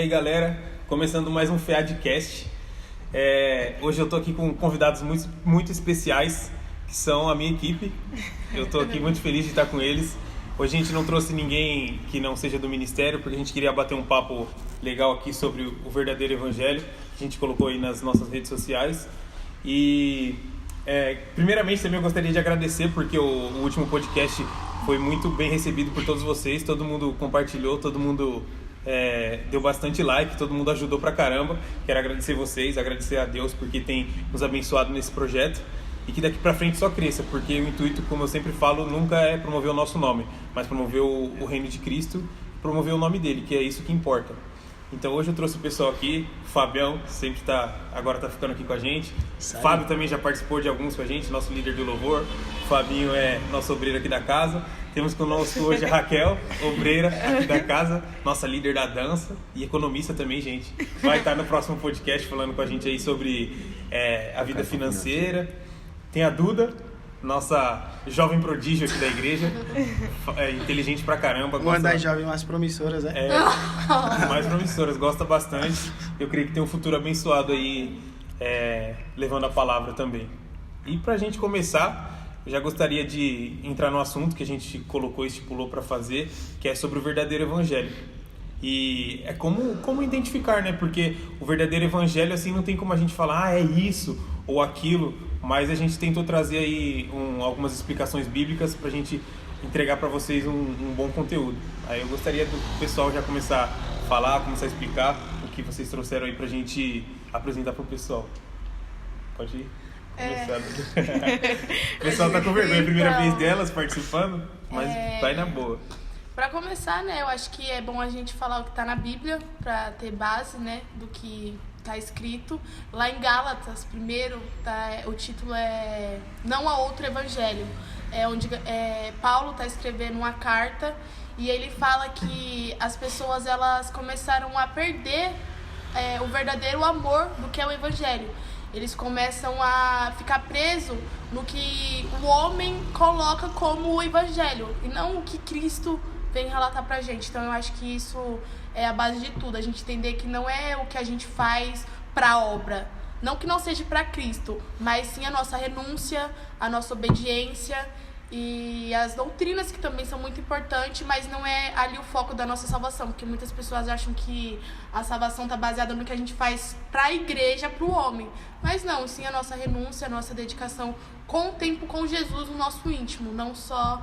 aí, galera, começando mais um FEADcast. Hoje eu tô aqui com convidados muito especiais, que são a minha equipe. Eu tô aqui muito feliz de estar com eles. Hoje a gente não trouxe ninguém que não seja do ministério, porque a gente queria bater um papo legal aqui sobre o verdadeiro evangelho, que a gente colocou aí nas nossas redes sociais. E primeiramente também eu gostaria de agradecer, porque o último podcast foi muito bem recebido por todos vocês, todo mundo compartilhou, todo mundo deu bastante like, todo mundo ajudou pra caramba. Quero agradecer vocês, agradecer a Deus porque tem nos abençoado nesse projeto e que daqui pra frente só cresça, porque o intuito, como eu sempre falo, nunca é promover o nosso nome, mas promover o reino de Cristo, promover o nome dele, que é isso que importa. Então hoje eu trouxe o pessoal aqui, o Fabião, que sempre agora tá ficando aqui com a gente. O Fábio também já participou de alguns com a gente, nosso líder do louvor. O Fabinho é nosso obreiro aqui da casa. Temos conosco hoje a Raquel, obreira aqui da casa, nossa líder da dança e economista também, gente. Vai estar no próximo podcast falando com a gente aí sobre a vida financeira. Tem a Duda, nossa jovem prodígio aqui da igreja, inteligente pra caramba. Uma das jovens mais promissoras, né? Mais promissoras, gosta bastante. Eu creio que tem um futuro abençoado aí, levando a palavra também. E pra gente começar, eu já gostaria de entrar no assunto que a gente colocou e estipulou pra fazer, que é sobre o verdadeiro evangelho. E é como identificar, né? Porque o verdadeiro evangelho, assim, não tem como a gente falar, é isso ou aquilo, mas a gente tentou trazer aí algumas explicações bíblicas pra gente entregar pra vocês um bom conteúdo. Aí eu gostaria do pessoal já começar a falar, começar a explicar o que vocês trouxeram aí pra gente apresentar pro pessoal. Pode ir? O pessoal tá com vergonha, é a primeira vez delas participando, mas vai na boa. Pra começar, né, eu acho que é bom a gente falar o que tá na Bíblia, pra ter base, né, do que tá escrito. Lá em Gálatas, primeiro, o título é Não há outro evangelho. Onde Paulo tá escrevendo uma carta e ele fala que as pessoas elas começaram a perder o verdadeiro amor do que é o evangelho. Eles começam a ficar presos no que o homem coloca como o evangelho e não o que Cristo vem relatar pra gente. Então eu acho que isso é a base de tudo, a gente entender que não é o que a gente faz pra obra, não que não seja pra Cristo, mas sim a nossa renúncia, a nossa obediência e as doutrinas que também são muito importantes, mas não é ali o foco da nossa salvação, porque muitas pessoas acham que a salvação está baseada no que a gente faz para a igreja, para o homem, mas não, sim a nossa renúncia, a nossa dedicação com o tempo com Jesus no nosso íntimo, não só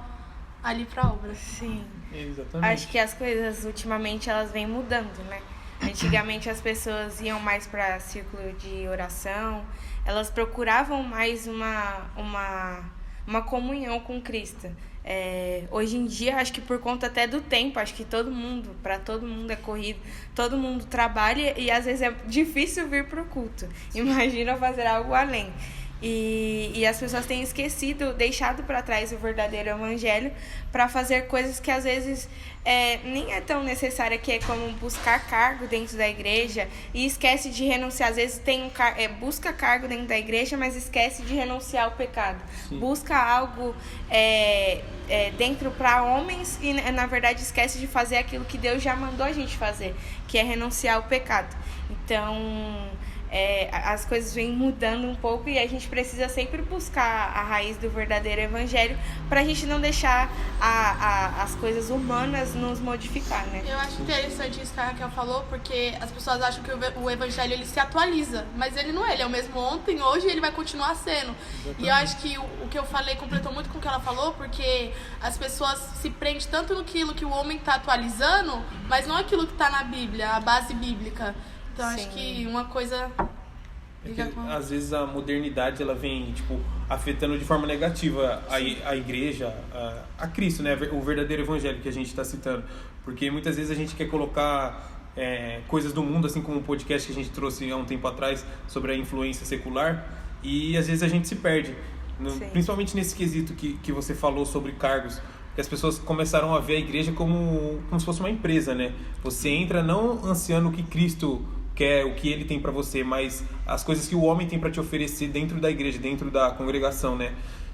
ali para a obra. Sim, exatamente. Acho que as coisas ultimamente elas vêm mudando, né? Antigamente as pessoas iam mais para círculo de oração, elas procuravam mais uma comunhão com Cristo. Hoje em dia, acho que por conta até do tempo, acho que para todo mundo é corrido, todo mundo trabalha e às vezes é difícil vir para o culto. Imagina fazer algo além. E as pessoas têm deixado para trás o verdadeiro evangelho para fazer coisas que às vezes nem é tão necessária, que é como buscar cargo dentro da igreja e esquece de renunciar. Às vezes busca cargo dentro da igreja, mas esquece de renunciar ao pecado. Sim. Busca algo dentro para homens e na verdade esquece de fazer aquilo que Deus já mandou a gente fazer, que é renunciar ao pecado. Então as coisas vêm mudando um pouco e a gente precisa sempre buscar a raiz do verdadeiro evangelho para a gente não deixar as coisas humanas nos modificar, né? Eu acho interessante isso que a Raquel falou, porque as pessoas acham que o evangelho ele se atualiza, mas ele não é, ele é o mesmo ontem, hoje ele vai continuar sendo. Exatamente. E eu acho que o que eu falei completou muito com o que ela falou, porque as pessoas se prendem tanto naquilo que o homem está atualizando, mas não aquilo que está na Bíblia, a base bíblica. Então, sim. Acho que uma coisa... às vezes a modernidade ela vem afetando de forma negativa a igreja, a Cristo, né? O verdadeiro evangelho que a gente está citando. Porque muitas vezes a gente quer colocar coisas do mundo, assim como o podcast que a gente trouxe há um tempo atrás sobre a influência secular, e às vezes a gente se perde. Principalmente nesse quesito que você falou sobre cargos. Que as pessoas começaram a ver a igreja como se fosse uma empresa, né? Você entra não ansiando o que Cristo quer, o que ele tem para você, mas as coisas que o homem tem para te oferecer dentro da igreja, dentro da congregação, né?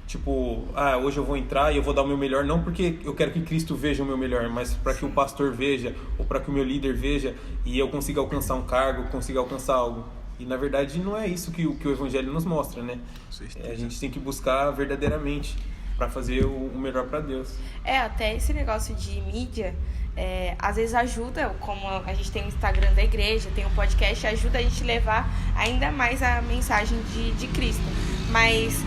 Tipo, hoje eu vou entrar e eu vou dar o meu melhor, não porque eu quero que Cristo veja o meu melhor, mas para que o pastor veja, ou para que o meu líder veja, e eu consiga alcançar um cargo, consiga alcançar algo. E na verdade não é isso que o Evangelho nos mostra, né? A gente tem que buscar verdadeiramente para fazer o melhor para Deus. Até esse negócio de mídia, às vezes ajuda, como a gente tem o Instagram da igreja, tem o podcast, ajuda a gente a levar ainda mais a mensagem de Cristo. Mas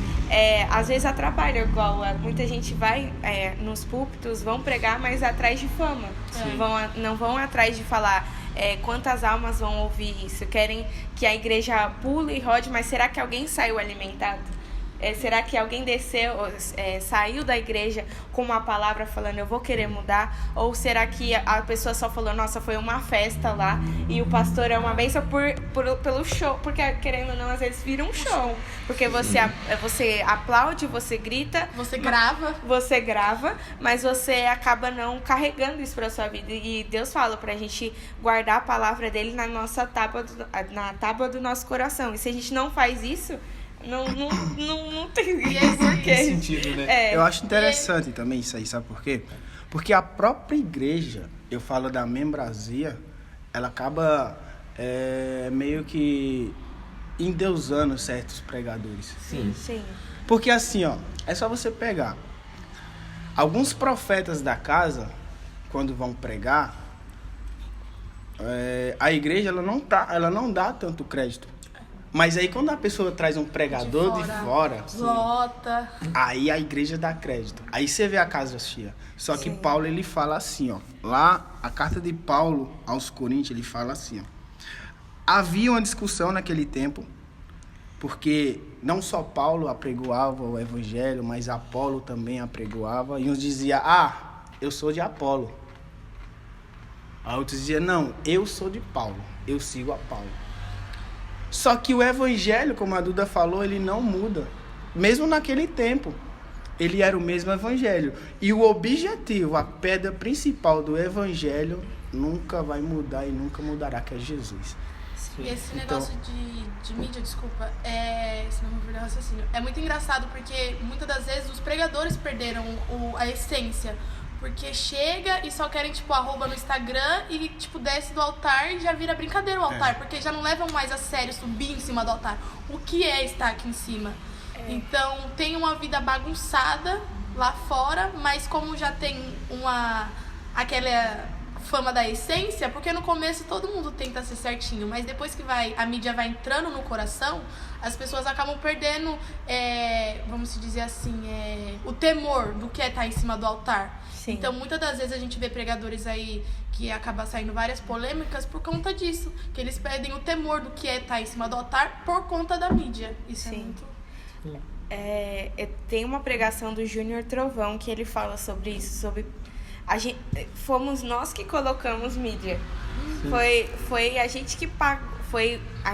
às vezes atrapalha, igual muita gente vai nos púlpitos, vão pregar, mas atrás de fama. Não vão atrás de falar quantas almas vão ouvir isso. Querem que a igreja pule e rode, mas será que alguém saiu alimentado? Será que alguém desceu, saiu da igreja com uma palavra falando, eu vou querer mudar? Ou será que a pessoa só falou, nossa, foi uma festa lá e o pastor é uma bênção pelo show? Porque, querendo ou não, às vezes vira um show. Porque você aplaude, você grita. Você grava, mas você acaba não carregando isso pra sua vida. E Deus fala pra gente guardar a palavra dele na tábua do nosso coração. E se a gente não faz isso, não tem porquê. Sentido, né? Eu acho interessante também isso aí, sabe por quê? Porque a própria igreja, eu falo da membrazia, ela acaba meio que endeusando certos pregadores. Sim. Porque assim, é só você pegar. Alguns profetas da casa, quando vão pregar, a igreja ela não dá tanto crédito. Mas aí quando a pessoa traz um pregador de fora lota. Aí a igreja dá crédito. Aí você vê a casa cheia. Só que Paulo, ele fala assim, lá a carta de Paulo aos Coríntios, ele fala assim, havia uma discussão naquele tempo, porque não só Paulo apregoava o evangelho, mas Apolo também apregoava, e uns diziam, eu sou de Apolo. Aí outros diziam, não, eu sou de Paulo, eu sigo a Paulo. Só que o evangelho, como a Duda falou, ele não muda. Mesmo naquele tempo, ele era o mesmo evangelho. E o objetivo, a pedra principal do evangelho, nunca vai mudar e nunca mudará, que é Jesus. E esse negócio de mídia, desculpa, se não me perder o raciocínio, é muito engraçado porque muitas das vezes os pregadores perderam a essência. Porque chega e só querem, arroba no Instagram e, desce do altar e já vira brincadeira o altar. Porque já não levam mais a sério subir em cima do altar. O que é estar aqui em cima? Então, tem uma vida bagunçada lá fora, mas como já tem aquela fama da essência, porque no começo todo mundo tenta ser certinho, mas depois que a mídia vai entrando no coração, as pessoas acabam perdendo, vamos dizer assim, o temor do que é estar em cima do altar. Sim. Então, muitas das vezes a gente vê pregadores aí que acaba saindo várias polêmicas por conta disso, que eles perdem o temor do que é estar em cima do altar por conta da mídia. Isso Sim. é muito... Tem uma pregação do Júnior Trovão que ele fala sobre isso, fomos nós que colocamos mídia. Foi a gente que pagou.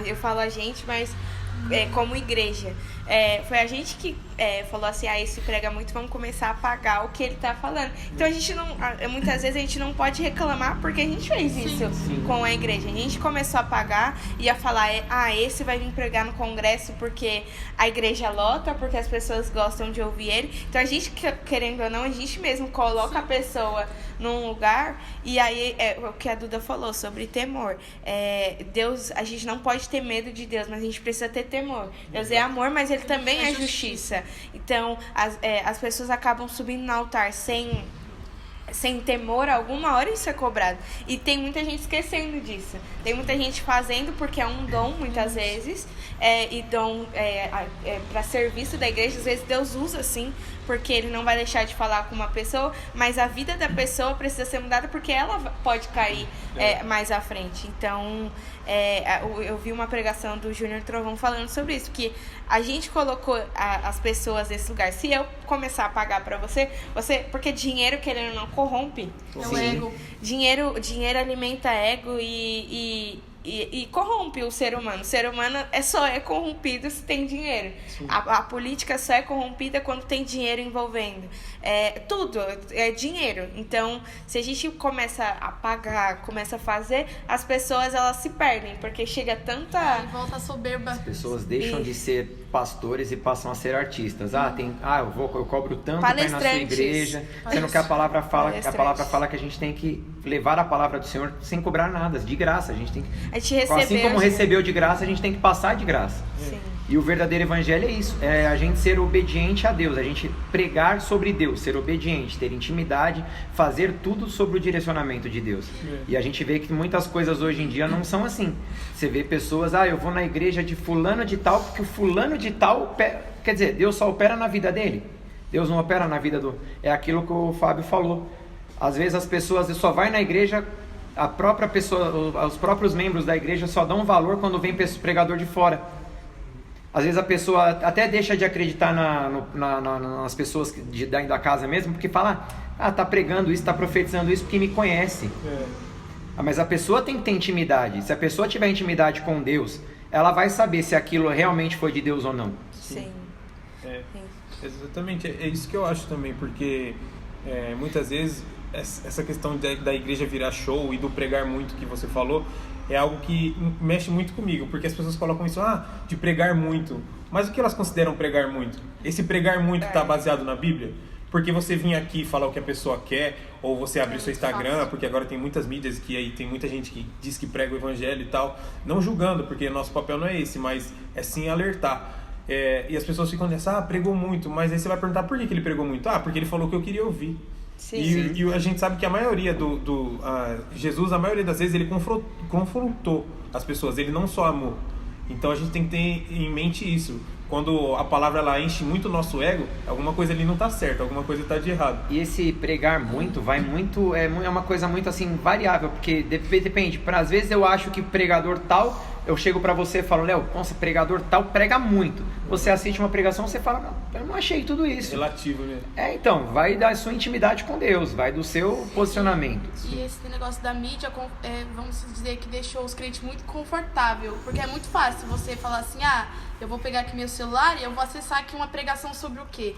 Eu falo a gente, mas como igreja. Foi a gente que falou assim, esse prega muito, vamos começar a pagar o que ele tá falando. Então a gente não, muitas vezes a gente não pode reclamar porque a gente fez isso com a igreja. A gente começou a pagar e a falar, esse vai vir pregar no congresso porque a igreja lota, porque as pessoas gostam de ouvir ele. Então a gente, querendo ou não, a gente mesmo coloca a pessoa num lugar. E aí o que a Duda falou sobre temor. Deus, a gente não pode ter medo de Deus, mas a gente precisa ter temor. Deus é amor, mas ele também é justiça. Então, as pessoas acabam subindo no altar sem temor alguma, hora isso é cobrado. E tem muita gente esquecendo disso. Tem muita gente fazendo porque é um dom, muitas vezes. E dom para serviço da igreja, às vezes Deus usa assim, porque ele não vai deixar de falar com uma pessoa, mas a vida da pessoa precisa ser mudada porque ela pode cair mais à frente. Então, eu vi uma pregação do Júnior Trovão falando sobre isso, que a gente colocou as pessoas nesse lugar. Se eu começar a pagar pra você, porque dinheiro, querendo ou não, corrompe. É o ego. Dinheiro alimenta ego e corrompe o ser humano. O ser humano só é corrompido se tem dinheiro. A política só é corrompida quando tem dinheiro envolvendo. Tudo é dinheiro. Então, se a gente começa a pagar, começa a fazer, as pessoas elas se perdem, porque chega tanta... volta a soberba. As pessoas deixam de ser pastores e passam a ser artistas. Eu cobro tanto para ir na sua igreja, sendo que a palavra fala que a gente tem que levar a palavra do Senhor sem cobrar nada, de graça. A gente tem que, assim como recebeu de graça, a gente tem que passar de graça. Sim. E o verdadeiro evangelho é isso, é a gente ser obediente a Deus, a gente pregar sobre Deus, ser obediente, ter intimidade, fazer tudo sobre o direcionamento de Deus. E a gente vê que muitas coisas hoje em dia não são assim. Você vê pessoas, eu vou na igreja de fulano de tal, porque o fulano de tal, quer dizer, Deus só opera na vida dele. Deus não opera na vida do... É aquilo que o Fábio falou. Às vezes as pessoas só vai na igreja, a própria pessoa, os próprios membros da igreja só dão valor quando vem pregador de fora. Às vezes a pessoa até deixa de acreditar nas pessoas da casa mesmo, porque fala, tá pregando isso, tá profetizando isso porque me conhece. Mas a pessoa tem que ter intimidade. Se a pessoa tiver intimidade com Deus, ela vai saber se aquilo realmente foi de Deus ou não. Sim. Exatamente, é isso que eu acho também, porque muitas vezes essa questão da igreja virar show e do pregar muito que você falou, é algo que mexe muito comigo, porque as pessoas colocam isso, de pregar muito. Mas o que elas consideram pregar muito? Esse pregar muito está baseado na Bíblia? Porque você vir aqui falar o que a pessoa quer, ou você abrir seu Instagram, porque agora tem muitas mídias que aí tem muita gente que diz que prega o evangelho e tal, não julgando, porque nosso papel não é esse, mas é sim alertar. E as pessoas ficam nessa, pregou muito, mas aí você vai perguntar por que ele pregou muito? Porque ele falou o que eu queria ouvir. E a gente sabe que a maioria Jesus, a maioria das vezes, ele confrontou as pessoas, ele não só amou. Então a gente tem que ter em mente isso. Quando a palavra ela enche muito o nosso ego, alguma coisa ali não está certa, alguma coisa está de errado. E esse pregar muito, é uma coisa muito assim, variável, porque depende. Às vezes eu acho que pregador tal, eu chego pra você e falo, Léo, nossa, pregador tal prega muito. Você assiste uma pregação, você fala, não, eu não achei tudo isso. Relativo, né? Então, vai da sua intimidade com Deus, vai do seu posicionamento. E esse negócio da mídia, vamos dizer que deixou os crentes muito confortável, porque é muito fácil você falar assim, eu vou pegar aqui meu celular e eu vou acessar aqui uma pregação sobre o quê?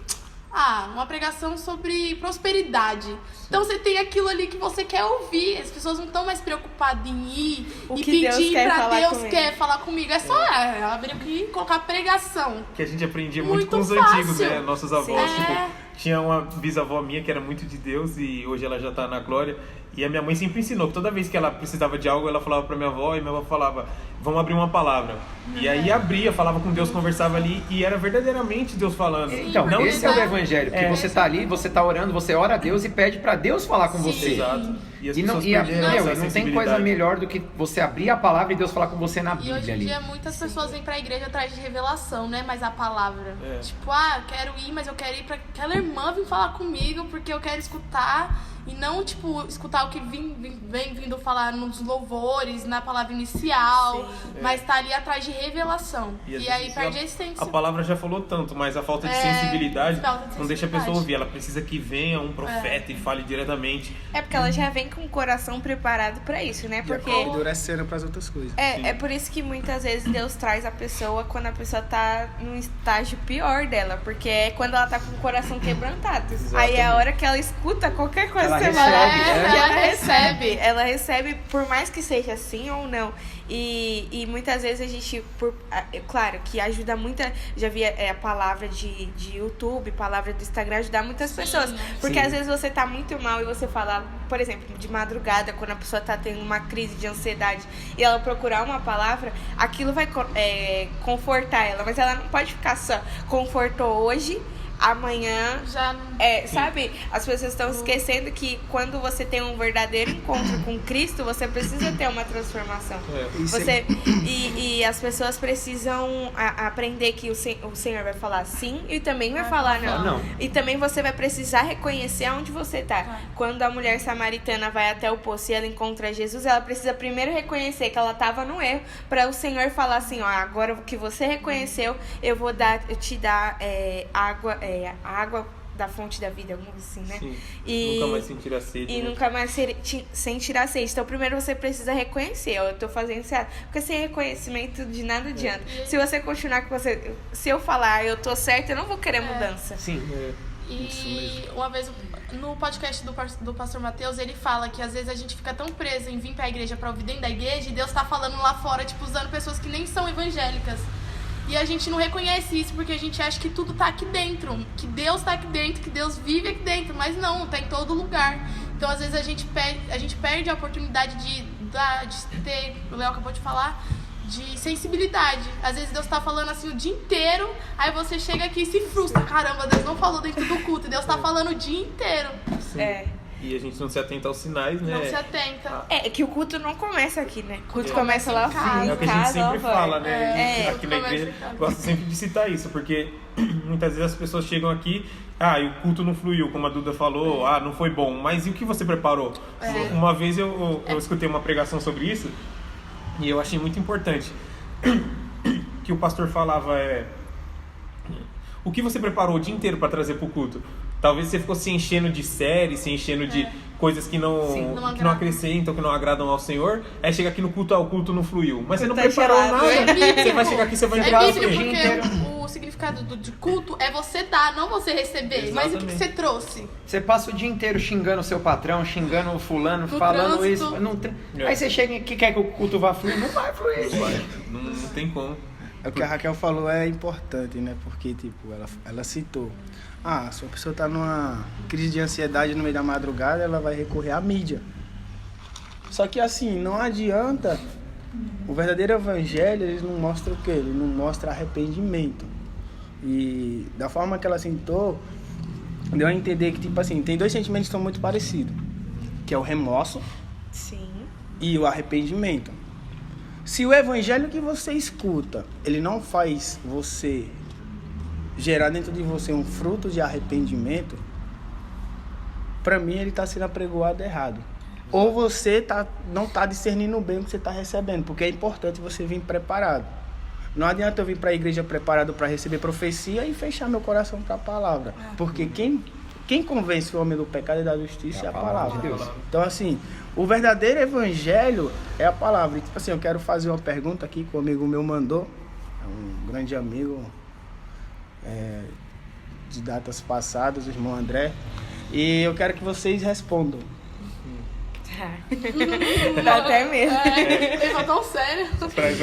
Uma pregação sobre prosperidade. Então você tem aquilo ali que você quer ouvir. As pessoas não estão mais preocupadas em ir e pedir pra Deus quer falar comigo. É só abrir aqui e colocar pregação. Que a gente aprendia muito com os antigos, né? Nossos avós. Tinha uma bisavó minha que era muito de Deus e hoje ela já tá na glória. E a minha mãe sempre ensinou que toda vez que ela precisava de algo, ela falava pra minha avó e minha avó falava, vamos abrir uma palavra. E aí abria, falava com Deus, conversava ali e era verdadeiramente Deus falando. Então, não esse é o evangelho, que você tá ali, você tá orando, você ora a Deus e pede pra Deus falar com você. Exato. E não tem coisa melhor do que você abrir a palavra e Deus falar com você na Bíblia. E hoje em dia muitas pessoas vêm pra igreja atrás de revelação, né? Mas a palavra. Tipo, eu quero ir, mas eu quero ir pra aquela irmã vir falar comigo porque eu quero escutar. E não, tipo, escutar o que vem vindo falar nos louvores, na palavra inicial, mas tá ali atrás de revelação. E aí perde a essência. A palavra já falou tanto, mas a falta de sensibilidade não deixa a pessoa ouvir. Ela precisa que venha um profeta e fale diretamente. É porque ela já vem com o coração preparado pra isso, né? Porque e endurecendo pras outras coisas. É por isso que muitas vezes Deus traz a pessoa quando a pessoa tá num estágio pior dela. Porque é quando ela tá com o coração quebrantado. Exatamente. Aí é a hora que ela escuta qualquer coisa. Ela recebe, por mais que seja assim ou não. E muitas vezes a gente, claro, que ajuda muito. Já vi a palavra de YouTube, palavra do Instagram, ajudar muitas pessoas. Porque às vezes você tá muito mal e você fala, por exemplo, de madrugada, quando a pessoa tá tendo uma crise de ansiedade e ela procurar uma palavra, aquilo vai confortar ela. Mas ela não pode ficar só, confortou hoje, amanhã já sabe, as pessoas estão esquecendo que quando você tem um verdadeiro encontro com Cristo, você precisa ter uma transformação. E as pessoas precisam aprender que o Senhor vai falar sim e também vai falar não. E também você vai precisar reconhecer aonde você tá. Quando a mulher samaritana vai até o poço e ela encontra Jesus, ela precisa primeiro reconhecer que ela estava no erro, para o Senhor falar assim, agora que você reconheceu, eu vou te dar a água da fonte da vida, algo assim, né? Sim. E nunca mais sentir a sede. E nunca mais sentir a sede. Então, primeiro você precisa reconhecer, eu tô fazendo isso errado. Porque sem reconhecimento de nada adianta. Se você continuar com você... Se eu falar, eu tô certo, eu não vou querer mudança. Sim. E uma vez no podcast do pastor Mateus, ele fala que às vezes a gente fica tão preso em vir pra igreja pra ouvir dentro da igreja e Deus tá falando lá fora, tipo, usando pessoas que nem são evangélicas. E a gente não reconhece isso porque a gente acha que tudo tá aqui dentro, que Deus tá aqui dentro, que Deus vive aqui dentro, mas não, tá em todo lugar. Então às vezes a gente perde a oportunidade de ter, o Léo acabou de falar, de sensibilidade. Às vezes Deus tá falando assim o dia inteiro, aí você chega aqui e se frustra. Caramba, Deus não falou dentro do culto, Deus tá falando o dia inteiro. E a gente não se atenta aos sinais, né? Não se atenta. É que o culto não começa aqui, né? O culto começa lá em casa. É o que a gente sempre fala, né? Aqui na começa igreja, em casa. gosto sempre de citar isso, porque muitas vezes as pessoas chegam aqui, e o culto não fluiu, como a Duda falou, não foi bom, mas e o que você preparou? Uma vez eu escutei uma pregação sobre isso, e eu achei muito importante, que o pastor falava, o que você preparou o dia inteiro para trazer para o culto? Talvez você ficou se enchendo de séries, se enchendo de coisas que não acrescentam, que não agradam ao Senhor. Aí chega aqui no culto, o culto não fluiu. Mas você não preparou nada. Você vai chegar aqui, você vai entrar bíblico, porque o significado de culto é você dar, não você receber. Mas o que você trouxe? Você passa o dia inteiro xingando o seu patrão, xingando o fulano, No falando trânsito. isso. Aí você chega aqui, quer que o culto vá fluir? Não vai fluir. Não tem como. O que a Raquel falou é importante, né? Porque, tipo, ela citou. Se a pessoa tá numa crise de ansiedade no meio da madrugada, ela vai recorrer à mídia. Só que, assim, não adianta. O verdadeiro evangelho, ele não mostra o quê? Ele não mostra arrependimento. E da forma que ela citou, deu a entender que, tipo assim, tem dois sentimentos que são muito parecidos. Que é o remorso e o arrependimento. Se o evangelho que você escuta, ele não faz você gerar dentro de você um fruto de arrependimento, para mim ele está sendo apregoado errado. Ou você não está discernindo bem o que você está recebendo, porque é importante você vir preparado. Não adianta eu vir para a igreja preparado para receber profecia e fechar meu coração para a palavra. Porque quem convence o homem do pecado e da justiça é a palavra de Deus. Então, assim, o verdadeiro evangelho é a palavra. E, tipo assim, eu quero fazer uma pergunta aqui que o amigo meu mandou. É um grande amigo de datas passadas, o irmão André. E eu quero que vocês respondam. Dá até medo. Ele falou tão sério. Traz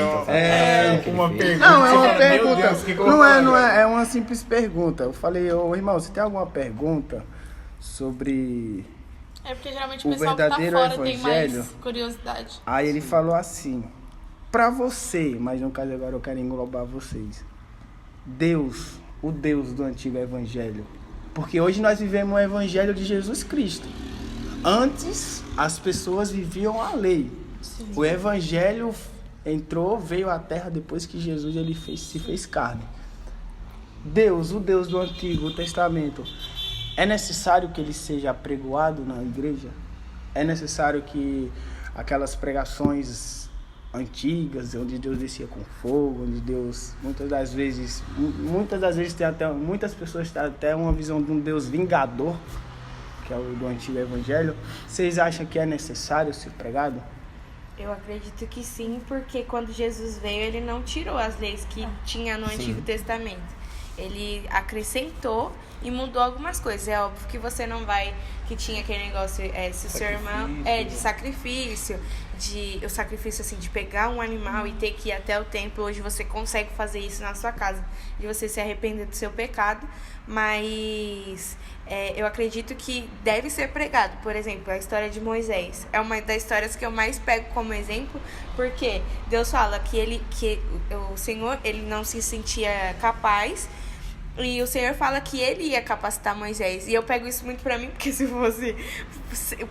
uma pergunta. Não, é uma Meu pergunta. Deus, que eu vou Não falar? é uma simples pergunta. Eu falei, irmão, você tem alguma pergunta sobre É porque geralmente o o pessoal que tá verdadeiro fora tem evangelho? mais curiosidade. Aí ele falou assim, pra você, mas no caso agora eu quero englobar vocês. Deus, o Deus do antigo evangelho. Porque hoje nós vivemos o evangelho de Jesus Cristo. Antes, as pessoas viviam a lei. Sim. O evangelho veio à terra depois que Jesus se fez carne. Deus, o Deus do Antigo Testamento, é necessário que ele seja apregoado na igreja? É necessário que aquelas pregações antigas, onde Deus descia com fogo, onde Deus, muitas das vezes tem até, muitas pessoas têm até uma visão de um Deus vingador, que é o do antigo evangelho. Vocês acham que é necessário ser pregado? Eu acredito que sim, porque quando Jesus veio, ele não tirou as leis que tinha no Antigo Testamento. Ele acrescentou e mudou algumas coisas. É óbvio que você não vai... Que tinha aquele negócio, se o seu irmão... de sacrifício. O sacrifício, assim, de pegar um animal e ter que ir até o templo. Hoje você consegue fazer isso na sua casa. De você se arrepender do seu pecado. Mas... eu acredito que deve ser pregado. Por exemplo, a história de Moisés é uma das histórias que eu mais pego como exemplo, porque Deus fala que o Senhor, ele não se sentia capaz, e o Senhor fala que ele ia capacitar Moisés. E eu pego isso muito pra mim, porque se fosse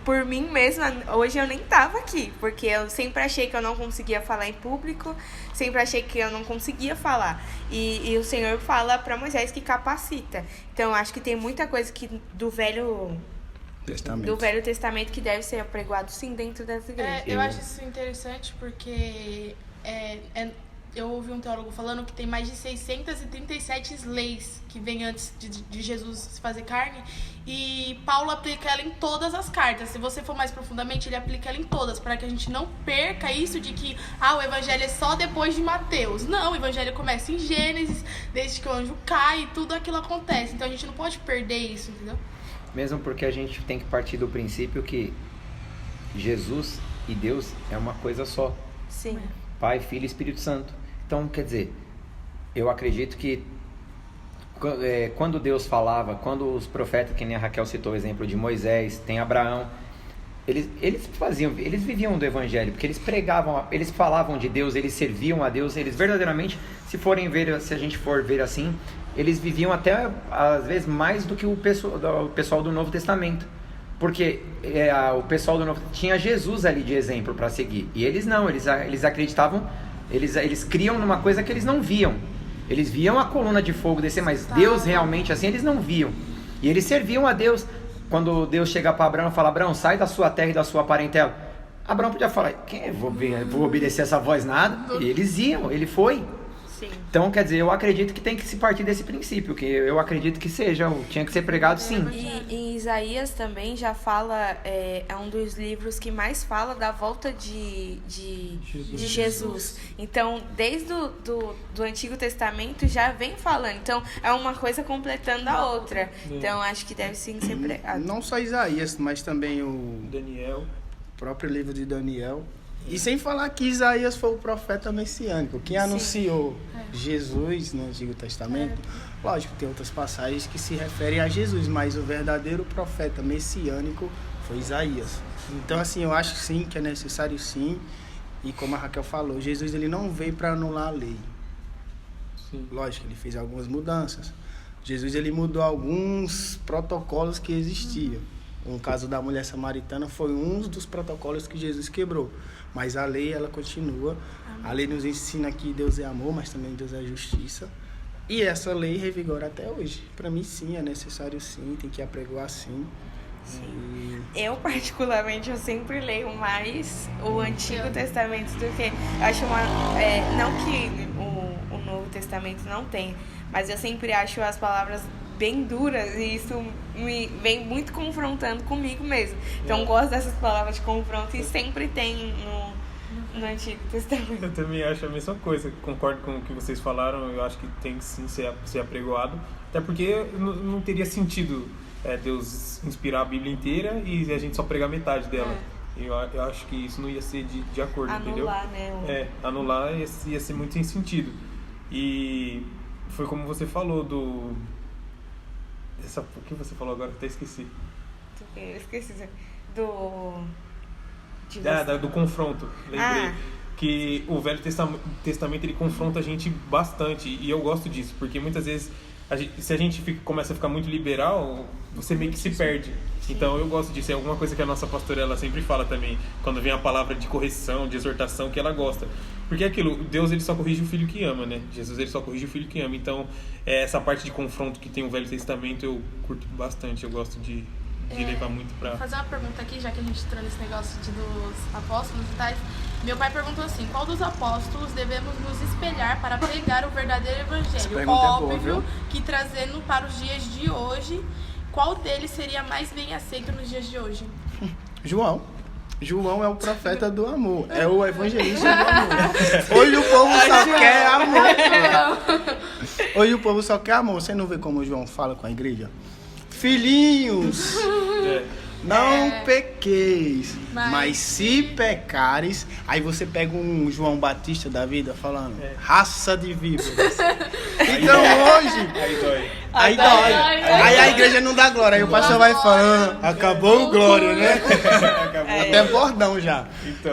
por mim mesma, hoje eu nem tava aqui, porque eu sempre achei que eu não conseguia falar em público, sempre achei que eu não conseguia falar. E o Senhor fala pra Moisés que capacita. Então eu acho que tem muita coisa que do Velho Testamento que deve ser apregoado sim dentro das igrejas. Eu acho isso interessante porque eu ouvi um teólogo falando que tem mais de 637 leis que vêm antes de Jesus se fazer carne, e Paulo aplica ela em todas as cartas. Se você for mais profundamente, ele aplica ela em todas, para que a gente não perca isso de que o evangelho é só depois de Mateus. Não, o evangelho começa em Gênesis, desde que o anjo cai e tudo aquilo acontece. Então a gente não pode perder isso, entendeu? Mesmo porque a gente tem que partir do princípio que Jesus e Deus é uma coisa só. Sim. Pai, Filho e Espírito Santo. Então, quer dizer, eu acredito que quando Deus falava, quando os profetas, que nem a Raquel citou o exemplo de Moisés, tem Abraão, eles viviam do evangelho, porque eles pregavam, eles falavam de Deus, eles serviam a Deus, eles verdadeiramente, se a gente for ver assim, eles viviam até às vezes mais do que o pessoal do Novo Testamento, porque o pessoal do Novo tinha Jesus ali de exemplo para seguir, e eles não, eles acreditavam, eles criam numa coisa que eles não viam. Eles viam a coluna de fogo descer, mas Deus realmente assim eles não viam. E eles serviam a Deus. Quando Deus chega para Abraão e fala: Abraão, sai da sua terra e da sua parentela. Abraão podia falar: vou obedecer essa voz nada. E eles iam, ele foi. Sim. Então, quer dizer, eu acredito que tem que se partir desse princípio, que eu acredito que tinha que ser pregado sim. E em Isaías também já fala, é um dos livros que mais fala da volta de Jesus. Então, desde do Antigo Testamento já vem falando. Então, é uma coisa completando a outra. Então, acho que deve sim ser pregado. Não só Isaías, mas também o Daniel. próprio livro de Daniel. E sem falar que Isaías foi o profeta messiânico, que anunciou Jesus no Antigo Testamento. Lógico, tem outras passagens que se referem a Jesus, mas o verdadeiro profeta messiânico foi Isaías. Então, assim, eu acho sim que é necessário sim. E como a Raquel falou, Jesus ele não veio para anular a lei. Sim. Lógico, ele fez algumas mudanças. Jesus ele mudou alguns protocolos que existiam. No caso da mulher samaritana, foi um dos protocolos que Jesus quebrou. Mas a lei, ela continua. A lei nos ensina que Deus é amor, mas também Deus é justiça. E essa lei revigora até hoje. Para mim, sim, é necessário sim, tem que apregoar sim. Sim. Eu, particularmente, eu sempre leio mais o Antigo Testamento do que... Eu acho não que o Novo Testamento não tem, mas eu sempre acho as palavras bem duras e isso me vem muito confrontando comigo mesmo. Então, gosto dessas palavras de confronto e sempre tem no Antigo Testamento. Eu também acho a mesma coisa, concordo com o que vocês falaram, eu acho que tem que sim ser apregoado, até porque não teria sentido Deus inspirar a Bíblia inteira e a gente só pregar metade dela. Eu acho que isso não ia ser de acordo, anular, entendeu? Né? Anular ia ser muito sem sentido. E foi como você falou o que você falou agora? Até esqueci. Eu esqueci. Do confronto, lembrei. Que o Velho Testamento ele confronta a gente bastante. E eu gosto disso, porque muitas vezes se a gente começa a ficar muito liberal, você meio que se perde. Então eu gosto disso, é alguma coisa que a nossa pastora ela sempre fala também, quando vem a palavra de correção, de exortação, que ela gosta. Porque é aquilo, Deus ele só corrige o filho que ama, né? Jesus ele só corrige o filho que ama. Então essa parte de confronto que tem o Velho Testamento eu curto bastante, eu gosto de levar muito pra... Vou fazer uma pergunta aqui, já que a gente entrou nesse negócio dos apóstolos e tais. Meu pai perguntou assim: qual dos apóstolos devemos nos espelhar para pregar o verdadeiro evangelho? Óbvio que trazendo para os dias de hoje, qual deles seria mais bem aceito nos dias de hoje? João é o profeta do amor, é o evangelista do amor. Hoje o povo só quer amor. Hoje o povo só quer amor. Você não vê como o João fala com a igreja? Filhinhos, não pequeis, mas se pecares... Aí você pega um João Batista da vida falando, raça de víboras. Então hoje... Aí dói. Aí a igreja não dá glória. Aí o pastor vai falando, acabou o glória, né? Até bordão já.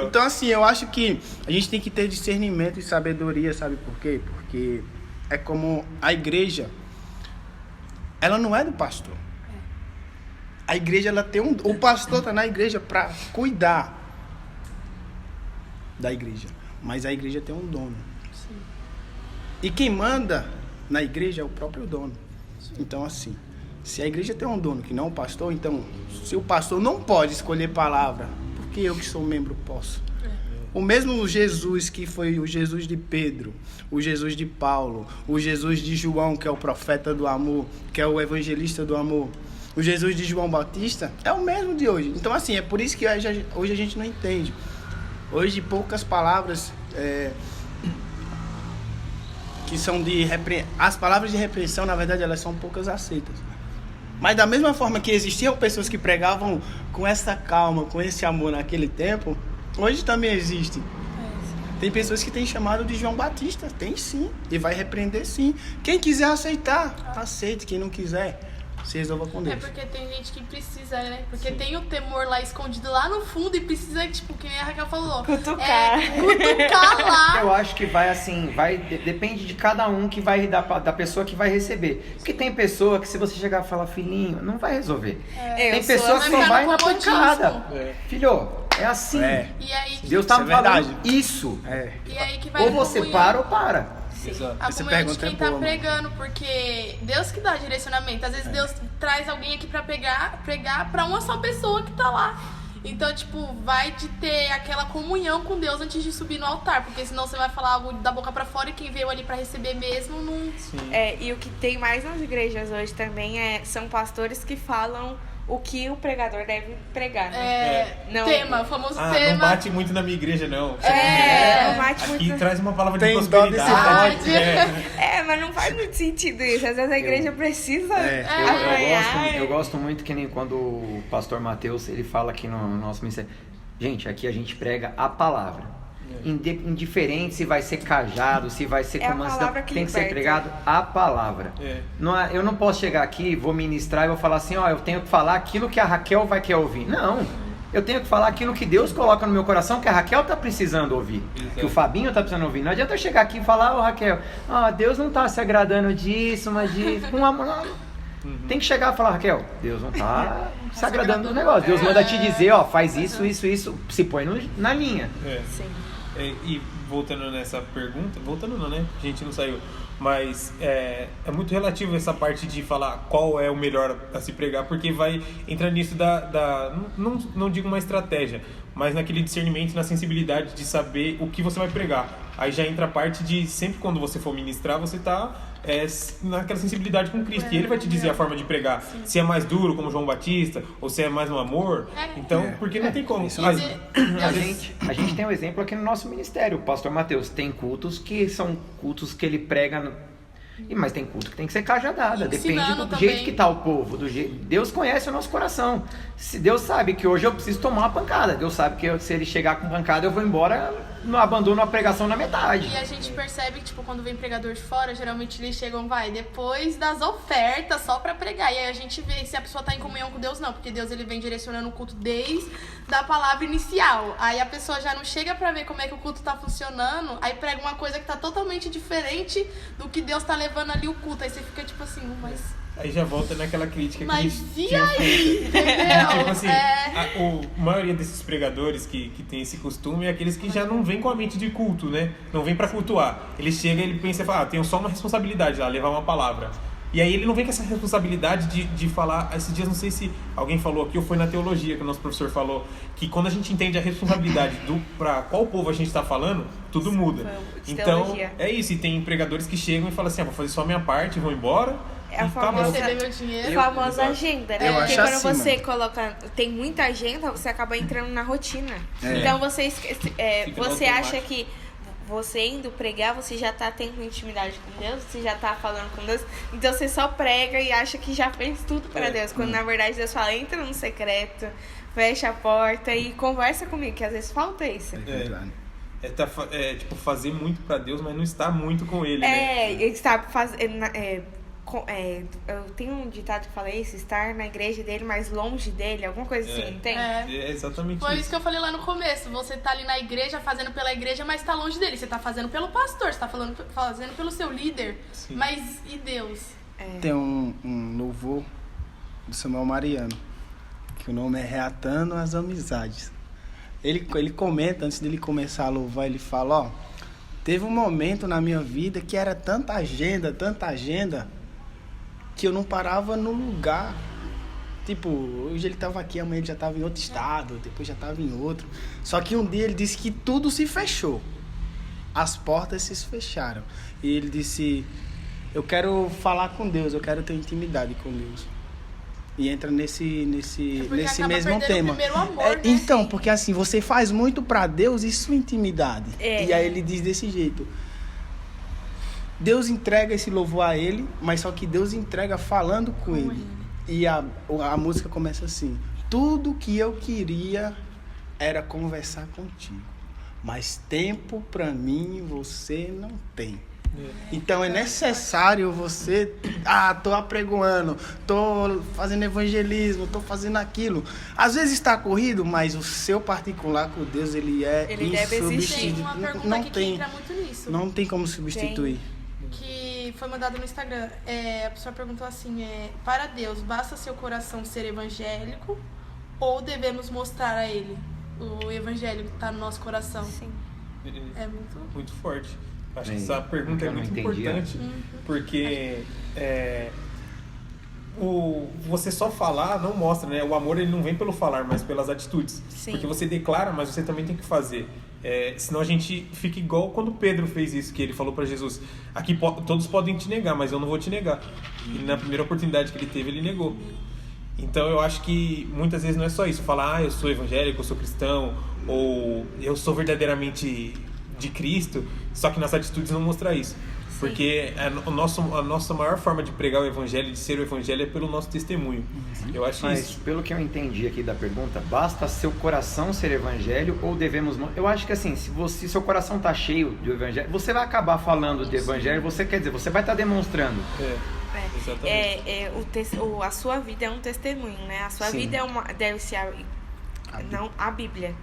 Então assim, eu acho que a gente tem que ter discernimento e sabedoria, sabe por quê? Porque é como a igreja, ela não é do pastor. A igreja, ela tem o pastor está na igreja para cuidar da igreja. Mas a igreja tem um dono. Sim. E quem manda na igreja é o próprio dono. Sim. Então, assim, se a igreja tem um dono que não é o pastor, então, se o pastor não pode escolher palavra, por que eu que sou membro posso? O mesmo Jesus que foi o Jesus de Pedro, o Jesus de Paulo, o Jesus de João, que é o profeta do amor, que é o evangelista do amor, o Jesus de João Batista é o mesmo de hoje. Então, assim, é por isso que hoje a gente não entende. Hoje, poucas palavras que são as palavras de repreensão, na verdade, elas são poucas aceitas. Mas da mesma forma que existiam pessoas que pregavam com essa calma, com esse amor naquele tempo, hoje também existe. Tem pessoas que têm chamado de João Batista. Tem sim. E vai repreender sim. Quem quiser aceitar, aceite. Quem não quiser, se resolva com Deus. É porque tem gente que precisa, né? Porque tem o temor lá escondido lá no fundo e precisa, tipo, que nem a Raquel falou. Cutucar. Cutucar lá. Eu acho que vai assim, depende de cada um que vai da pessoa que vai receber. Porque tem pessoa que se você chegar e falar, filhinho, não vai resolver. Tem pessoa que só vai na pancada. Filho, é assim. E aí, Deus tá Isso é verdade. falando isso. E aí que vai Ou você para ou para. Exato. A Essa comunhão de pergunta é quem tá boa, mano. pregando, porque Deus que dá direcionamento. Às vezes Deus traz alguém aqui pra pregar pra uma só pessoa que tá lá. Então, tipo, vai de ter aquela comunhão com Deus antes de subir no altar, porque senão você vai falar algo da boca pra fora e quem veio ali pra receber mesmo não... E o que tem mais nas igrejas hoje também são pastores que falam o que o pregador deve pregar, né? Não. Tema, o famoso tema. Não bate muito na minha igreja, não. Não bate Aqui muito. traz uma palavra de Tem prosperidade. dó desse Mas não faz muito sentido isso. Às vezes a igreja precisa Eu gosto muito que nem quando o pastor Mateus, ele fala aqui no nosso ministério. Gente, aqui a gente prega a palavra. Indiferente se vai ser cajado, se vai ser a comando, palavra que tem que ser liberta. pregado a palavra. Eu não posso chegar aqui, vou ministrar e vou falar assim, eu tenho que falar aquilo que a Raquel vai querer ouvir. Não, eu tenho que falar aquilo que Deus coloca no meu coração, que a Raquel tá precisando ouvir, que o Fabinho tá precisando ouvir. Não adianta eu chegar aqui e falar, Raquel, Deus não tá se agradando disso, mas disso, com amor. Tem que chegar e falar, Raquel, Deus não tá se agradando do negócio. Deus manda te dizer, faz isso, se põe na linha. Sim. E voltando nessa pergunta, voltando não, né? A gente não saiu. Mas é muito relativo essa parte de falar qual é o melhor a se pregar, porque vai entrar nisso não digo uma estratégia, mas naquele discernimento, na sensibilidade de saber o que você vai pregar. Aí já entra a parte de sempre quando você for ministrar, você tá naquela sensibilidade com Cristo. E Ele vai te dizer a forma de pregar. Sim. Se é mais duro, como João Batista, ou se é mais no amor. Então, porque não tem como. A gente tem um exemplo aqui no nosso ministério. O pastor Mateus tem cultos que são cultos que ele prega... Mas tem culto que tem que ser cajadada. Depende do jeito que tá o povo. Deus conhece o nosso coração. Se Deus sabe que hoje eu preciso tomar uma pancada. Deus sabe que se ele chegar com pancada, eu vou embora, não abandono a pregação na metade. E a gente percebe que, tipo, quando vem pregador de fora, geralmente eles chegam, depois das ofertas, só pra pregar. E aí a gente vê se a pessoa tá em comunhão com Deus, não. Porque Deus, ele vem direcionando o culto desde a palavra inicial. Aí a pessoa já não chega pra ver como é que o culto tá funcionando, aí prega uma coisa que tá totalmente diferente do que Deus tá levando ali o culto. Aí você fica tipo assim, mas... Aí já volta naquela crítica que mas e aí? Tipo assim, a maioria desses pregadores que tem esse costume é aqueles que já não vêm com a mente de culto, né? Não vem pra cultuar. Ele chega e ele pensa e fala, tenho só uma responsabilidade lá, levar uma palavra. E aí ele não vem com essa responsabilidade de falar... Esses dias, não sei se alguém falou aqui ou foi na teologia que o nosso professor falou, que quando a gente entende a responsabilidade para qual povo a gente está falando, tudo muda. Então, teologia. É isso. E tem pregadores que chegam e falam assim, vou fazer só a minha parte, vou embora... É a famosa agenda, né? Porque quando você coloca... Tem muita agenda, você acaba entrando na rotina. Então você acha que você indo pregar, você já tá tendo intimidade com Deus, você já tá falando com Deus, então você só prega e acha que já fez tudo para Deus, quando na verdade Deus fala, entra no secreto, fecha a porta e conversa comigo, que às vezes falta isso. Tipo, fazer muito para Deus, mas não estar muito com Ele, né? Está fazendo... eu tenho um ditado que fala isso, estar na igreja dele, mas longe dele, alguma coisa assim, não tem? É exatamente Foi isso que eu falei lá no começo. Você tá ali na igreja, fazendo pela igreja, mas tá longe dele. Você tá fazendo pelo pastor, você tá fazendo pelo seu líder. Sim. Mas e Deus? Tem um louvor do Samuel Mariano, que o nome é Reatando as Amizades. Ele comenta, antes dele começar a louvar, ele fala, teve um momento na minha vida que era tanta agenda, que eu não parava no lugar. Tipo, hoje ele estava aqui, amanhã ele já estava em outro estado, depois já estava em outro. Só que um dia ele disse que tudo se fechou. As portas se fecharam. E ele disse, eu quero falar com Deus, eu quero ter intimidade com Deus. E entra nesse mesmo tema. Amor, né? Então, porque assim, você faz muito para Deus e sua intimidade. E aí ele diz desse jeito. Deus entrega esse louvor a ele, mas só que Deus entrega falando com ele. E a música começa assim: tudo que eu queria era conversar contigo. mas tempo para mim você não tem. Então é necessário você, tô apregoando, tô fazendo evangelismo, tô fazendo aquilo. Às vezes está corrido, mas o seu particular com Deus, ele deve existir. Tem uma pergunta não aqui tem, que entra muito nisso. não tem como substituir. Que foi mandado no Instagram. A pessoa perguntou assim, para Deus, basta seu coração ser evangélico ou devemos mostrar a ele o evangelho que está no nosso coração? Sim. É muito forte. Acho que essa pergunta é muito importante, porque você só falar não mostra, né? O amor ele não vem pelo falar, mas pelas atitudes. Sim. Porque você declara, mas você também tem que fazer. Senão a gente fica igual quando Pedro fez isso, que ele falou para Jesus: aqui todos podem te negar, mas eu não vou te negar. E na primeira oportunidade que ele teve, ele negou. Então eu acho que muitas vezes não é só isso, falar, eu sou evangélico, eu sou cristão, ou eu sou verdadeiramente de Cristo, só que nas atitudes não mostrar isso. Sim. Porque a nossa maior forma de pregar o evangelho, de ser o evangelho, é pelo nosso testemunho. Eu acho isso. Pelo que eu entendi aqui da pergunta, basta seu coração ser evangelho ou devemos... Eu acho que assim, se seu coração está cheio do evangelho, você vai acabar falando de evangelho, você vai estar demonstrando. Exatamente. A sua vida é um testemunho, né? A sua vida deve ser a Bíblia.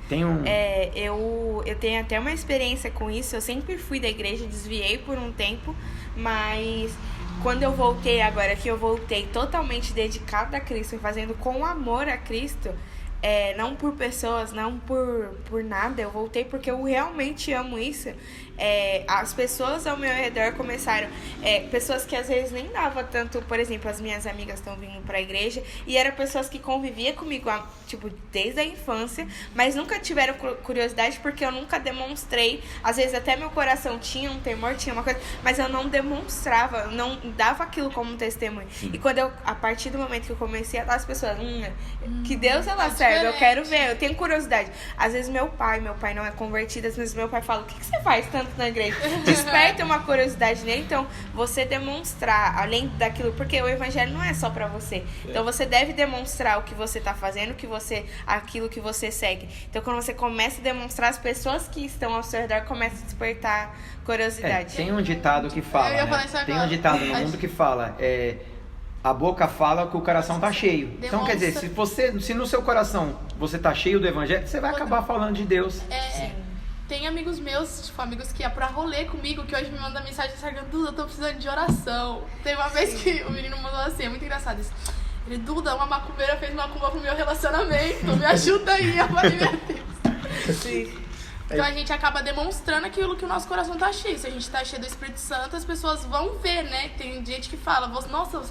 Eu tenho até uma experiência com isso. Eu sempre fui da igreja, desviei por um tempo, mas quando eu voltei, agora que eu voltei totalmente dedicada a Cristo, fazendo com amor a Cristo, não por pessoas, não por nada, eu voltei porque eu realmente amo isso. As pessoas ao meu redor começaram, pessoas que às vezes nem dava tanto, por exemplo, as minhas amigas estão vindo pra igreja e eram pessoas que conviviam comigo, tipo, desde a infância, mas nunca tiveram curiosidade porque eu nunca demonstrei. Às vezes até meu coração tinha um temor, tinha uma coisa, mas eu não demonstrava, eu não dava aquilo como testemunho. Sim. E quando a partir do momento que eu comecei a dar as pessoas, que Deus ela serve, eu quero ver, eu tenho curiosidade. Às vezes meu pai não é convertido, às vezes meu pai fala, o que você faz tanto na igreja? Desperta uma curiosidade nele. Então você demonstrar, além daquilo, porque o evangelho não é só pra você, então você deve demonstrar o que você tá fazendo, aquilo que você segue. Então quando você começa a demonstrar, as pessoas que estão ao seu redor começam a despertar curiosidade. Tem um ditado que fala, tem um ditado no mundo que fala, a boca fala que o coração tá cheio. Demonstra. Então, quer dizer, se no seu coração você tá cheio do evangelho, você vai acabar falando de Deus. Tem amigos meus, tipo, amigos que ia pra rolê comigo, que hoje me mandam mensagem no Instagram: Duda, eu tô precisando de oração. Tem uma vez que o menino mandou assim, é muito engraçado isso. Ele: Duda, uma macumbeira fez macumba pro meu relacionamento, me ajuda aí. Eu falei: meu Deus. Sim. Então a gente acaba demonstrando aquilo que o nosso coração tá cheio. Se a gente tá cheio do Espírito Santo, as pessoas vão ver, né? Tem gente que fala: nossa,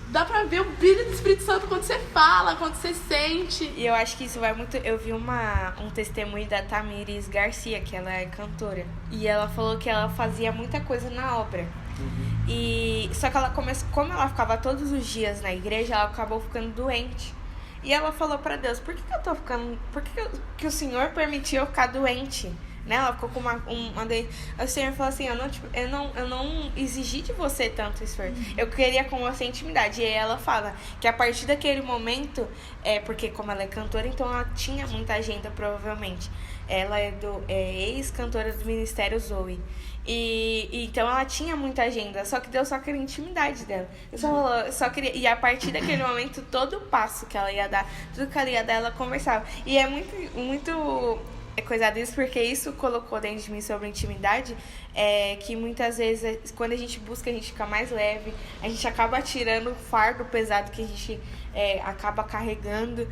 dá pra ver o brilho do Espírito Santo quando você fala, quando você sente. E eu acho que isso vai muito... Eu vi um testemunho da Tamires Garcia, que ela é cantora. E ela falou que ela fazia muita coisa na obra. Só que ela como ela ficava todos os dias na igreja, ela acabou ficando doente. E ela falou pra Deus: por que eu tô ficando... Por que o Senhor permitiu eu ficar doente? Né? Ela ficou com o Senhor falou assim: eu não exigi de você tanto esforço, eu queria com você intimidade. E aí ela fala que a partir daquele momento, porque como ela é cantora, então ela tinha muita agenda, provavelmente. Ela é ex-cantora do Ministério Zoe. E então ela tinha muita agenda, só que Deus só queria intimidade dela. E a partir daquele momento, todo o passo que ela ia dar, tudo que ela ia dar, ela conversava. E é muito coisa disso, porque isso colocou dentro de mim sobre intimidade, que muitas vezes, quando a gente busca, a gente fica mais leve, a gente acaba tirando o fardo pesado que a gente acaba carregando.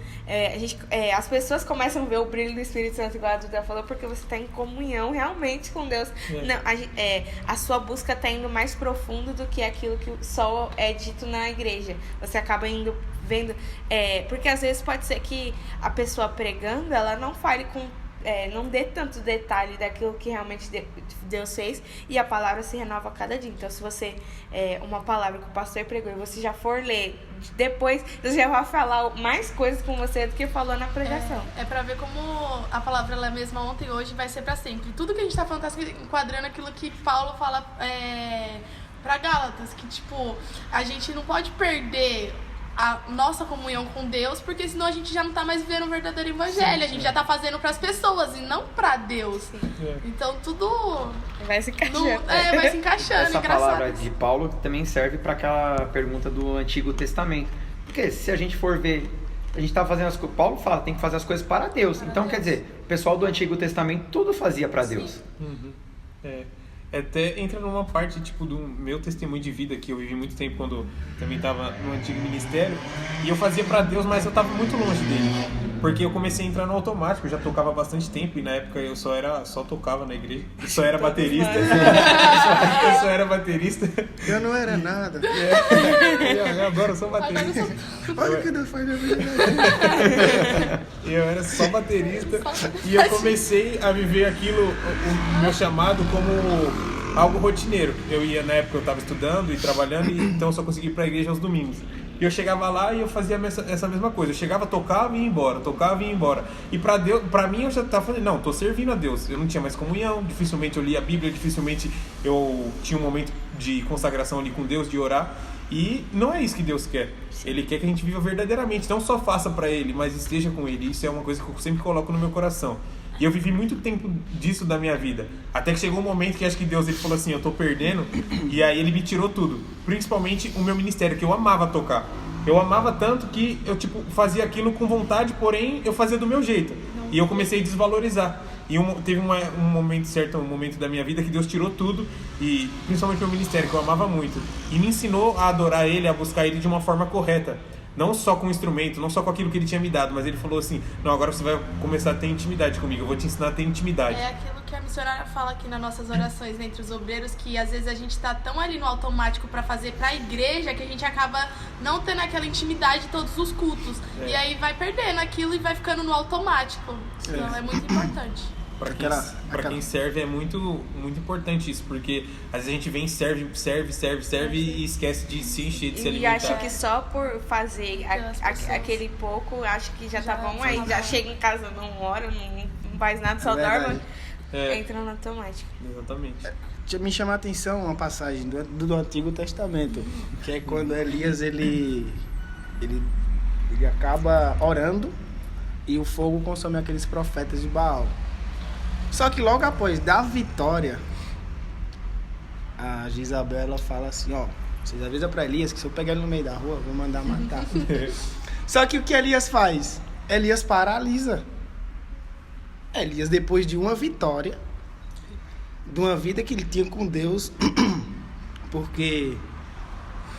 As pessoas começam a ver o brilho do Espírito Santo, igual a Duda falou, porque você está em comunhão realmente com Deus. A sua busca está indo mais profundo do que aquilo que só é dito na igreja. Você acaba indo vendo, porque às vezes pode ser que a pessoa pregando, ela não fale não dê tanto detalhe daquilo que realmente Deus fez, e a palavra se renova a cada dia. Então, se você uma palavra que o pastor pregou e você já for ler depois, Deus já vai falar mais coisas com você do que falou na pregação. É pra ver como a palavra ela é a mesma ontem e hoje vai ser pra sempre. Tudo que a gente tá falando tá se enquadrando aquilo que Paulo fala pra Gálatas, que tipo, a gente não pode perder a nossa comunhão com Deus, porque senão a gente já não tá mais vivendo o verdadeiro evangelho, a gente já tá fazendo pras pessoas e não pra Deus. Então tudo Vai se encaixando. vai se encaixando, Essa engraçado. palavra de Paulo também serve para aquela pergunta do Antigo Testamento. Porque se a gente for ver, a gente tá fazendo as coisas, Paulo fala, tem que fazer as coisas para Deus. Então, quer dizer, o pessoal do Antigo Testamento tudo fazia para Deus. Até entra numa parte, tipo, do meu testemunho de vida, que eu vivi muito tempo quando também estava no antigo ministério, e eu fazia pra Deus, mas eu tava muito longe dele, porque eu comecei a entrar no automático, eu já tocava há bastante tempo, e na época eu só tocava na igreja, eu só era baterista, eu só era baterista. Eu não era nada. E agora eu sou baterista. Olha o que Deus faz na vida. Eu era só baterista e eu comecei a viver aquilo, o meu chamado, como algo rotineiro. Eu ia, na época eu estava estudando e trabalhando, e então eu só conseguia ir para a igreja aos domingos. E eu chegava lá e eu fazia essa mesma coisa. Eu chegava, tocava e ia embora, tocava e ia embora. E pra mim eu já estava falando, não, tô servindo a Deus. Eu não tinha mais comunhão, dificilmente eu lia a Bíblia, dificilmente eu tinha um momento de consagração ali com Deus, de orar. E não é isso que Deus quer. Ele quer que a gente viva verdadeiramente, não só faça para Ele, mas esteja com Ele. Isso é uma coisa que eu sempre coloco no meu coração. E eu vivi muito tempo disso da minha vida. Até que chegou um momento que acho que Deus ele falou assim, eu tô perdendo. E aí Ele me tirou tudo. Principalmente o meu ministério, que eu amava tocar. Eu amava tanto que eu fazia aquilo com vontade, porém eu fazia do meu jeito. E eu comecei a desvalorizar. E teve um momento da minha vida que Deus tirou tudo, e principalmente o meu ministério, que eu amava muito, e me ensinou a adorar Ele, a buscar Ele de uma forma correta. Não só com o instrumento, não só com aquilo que Ele tinha me dado, mas Ele falou assim, não, agora você vai começar a ter intimidade comigo, eu vou te ensinar a ter intimidade. É aquilo que a missionária fala aqui nas nossas orações entre os obreiros, que às vezes a gente tá tão ali no automático pra fazer pra igreja, que a gente acaba não tendo aquela intimidade de todos os cultos. E aí vai perdendo aquilo e vai ficando no automático. Então é muito importante. Pra quem serve é muito, muito importante isso, porque às vezes a gente vem, serve e esquece de se encher, de se alimentar. E acha que só por fazer aquele pouco, acho que já tá bom, aí já chega em casa, não ora, não faz nada, só dorme, entra no automático. Exatamente. Me chama a atenção uma passagem do Antigo Testamento, que é quando Elias ele acaba orando e o fogo consome aqueles profetas de Baal. Só que logo após da vitória, a Jezabel ela fala assim, ó, vocês avisam pra Elias que se eu pegar ele no meio da rua, eu vou mandar matar. Só que o que Elias faz? Elias paralisa. Elias, depois de uma vitória, de uma vida que ele tinha com Deus, porque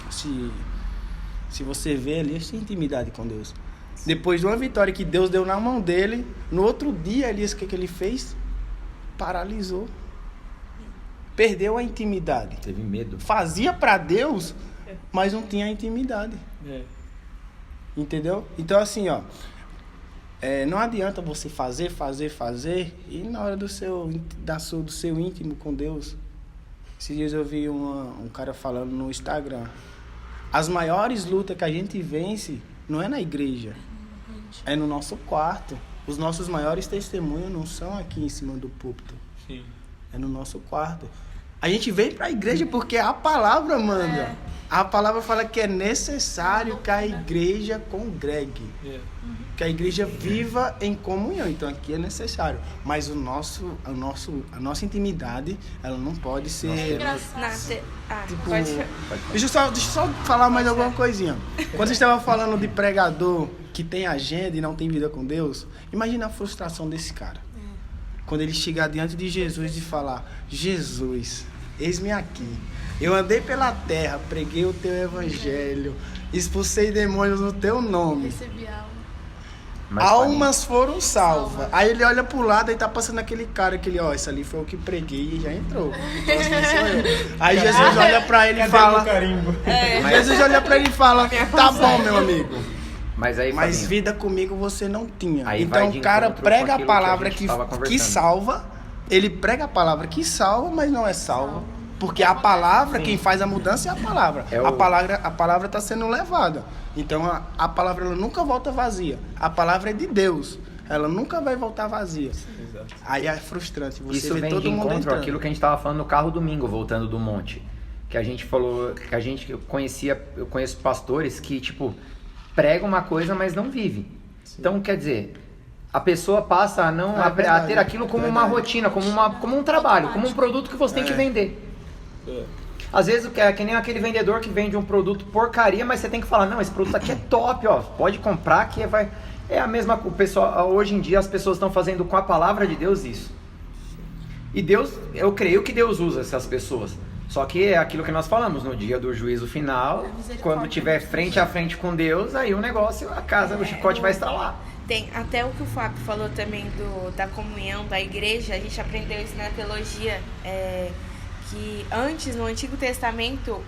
se você vê, Elias tinha intimidade com Deus. Depois de uma vitória que Deus deu na mão dele, no outro dia, Elias, o que ele fez? Paralisou. Perdeu a intimidade. Teve medo. Fazia pra Deus, mas não tinha intimidade. Entendeu? Então assim, ó, não adianta você fazer e na hora do seu íntimo com Deus. Esses dias eu vi um cara falando no Instagram, as maiores lutas que a gente vence não é na igreja, é no nosso quarto. Os nossos maiores testemunhos não são aqui em cima do púlpito. Sim. É no nosso quarto. A gente vem para a igreja porque a palavra manda. A palavra fala que é necessário que a igreja congregue. Que a igreja viva em comunhão. Então aqui é necessário. Mas a nossa intimidade, ela não pode ser... Deixa eu só falar mais alguma coisinha. Quando você estava falando de pregador que tem agenda e não tem vida com Deus, imagina a frustração desse cara. Quando ele chegar diante de Jesus e falar, Jesus, eis-me aqui. Eu andei pela terra, preguei o teu evangelho, expulsei demônios no teu nome. Recebi Almas foram salvas. Aí ele olha pro lado e tá passando aquele cara, esse ali foi o que preguei e já entrou. Então assim, sou eu. Aí Jesus olha pra ele e fala... Jesus olha pra ele e fala, tá bom, meu amigo. Mas vida comigo você não tinha. Aí então o cara prega a palavra que salva. Ele prega a palavra que salva, mas não é salva. Porque a palavra, quem faz a mudança é a palavra. A palavra está sendo levada. Então a palavra ela nunca volta vazia. A palavra é de Deus. Ela nunca vai voltar vazia. Exato. Aí é frustrante. Você isso vê vem todo de mundo encontro entrando. àquilo que a gente estava falando no carro domingo, voltando do monte. Que a gente falou, eu conheço pastores que, prega uma coisa, mas não vive. Então, quer dizer, a pessoa passa a ter aquilo como uma rotina, como um trabalho, como um produto que você tem que vender. Às vezes é que nem aquele vendedor que vende um produto porcaria, mas você tem que falar, não, esse produto aqui é top, ó, pode comprar que vai... É a mesma coisa, hoje em dia as pessoas estão fazendo com a palavra de Deus isso. E Deus, eu creio que Deus usa essas pessoas. Só que é aquilo que nós falamos, no dia do juízo final, quando tiver frente a frente com Deus, aí o negócio, o chicote vai estralar. Tem até o que o Fábio falou também da comunhão da igreja, a gente aprendeu isso na teologia, que antes, no Antigo Testamento,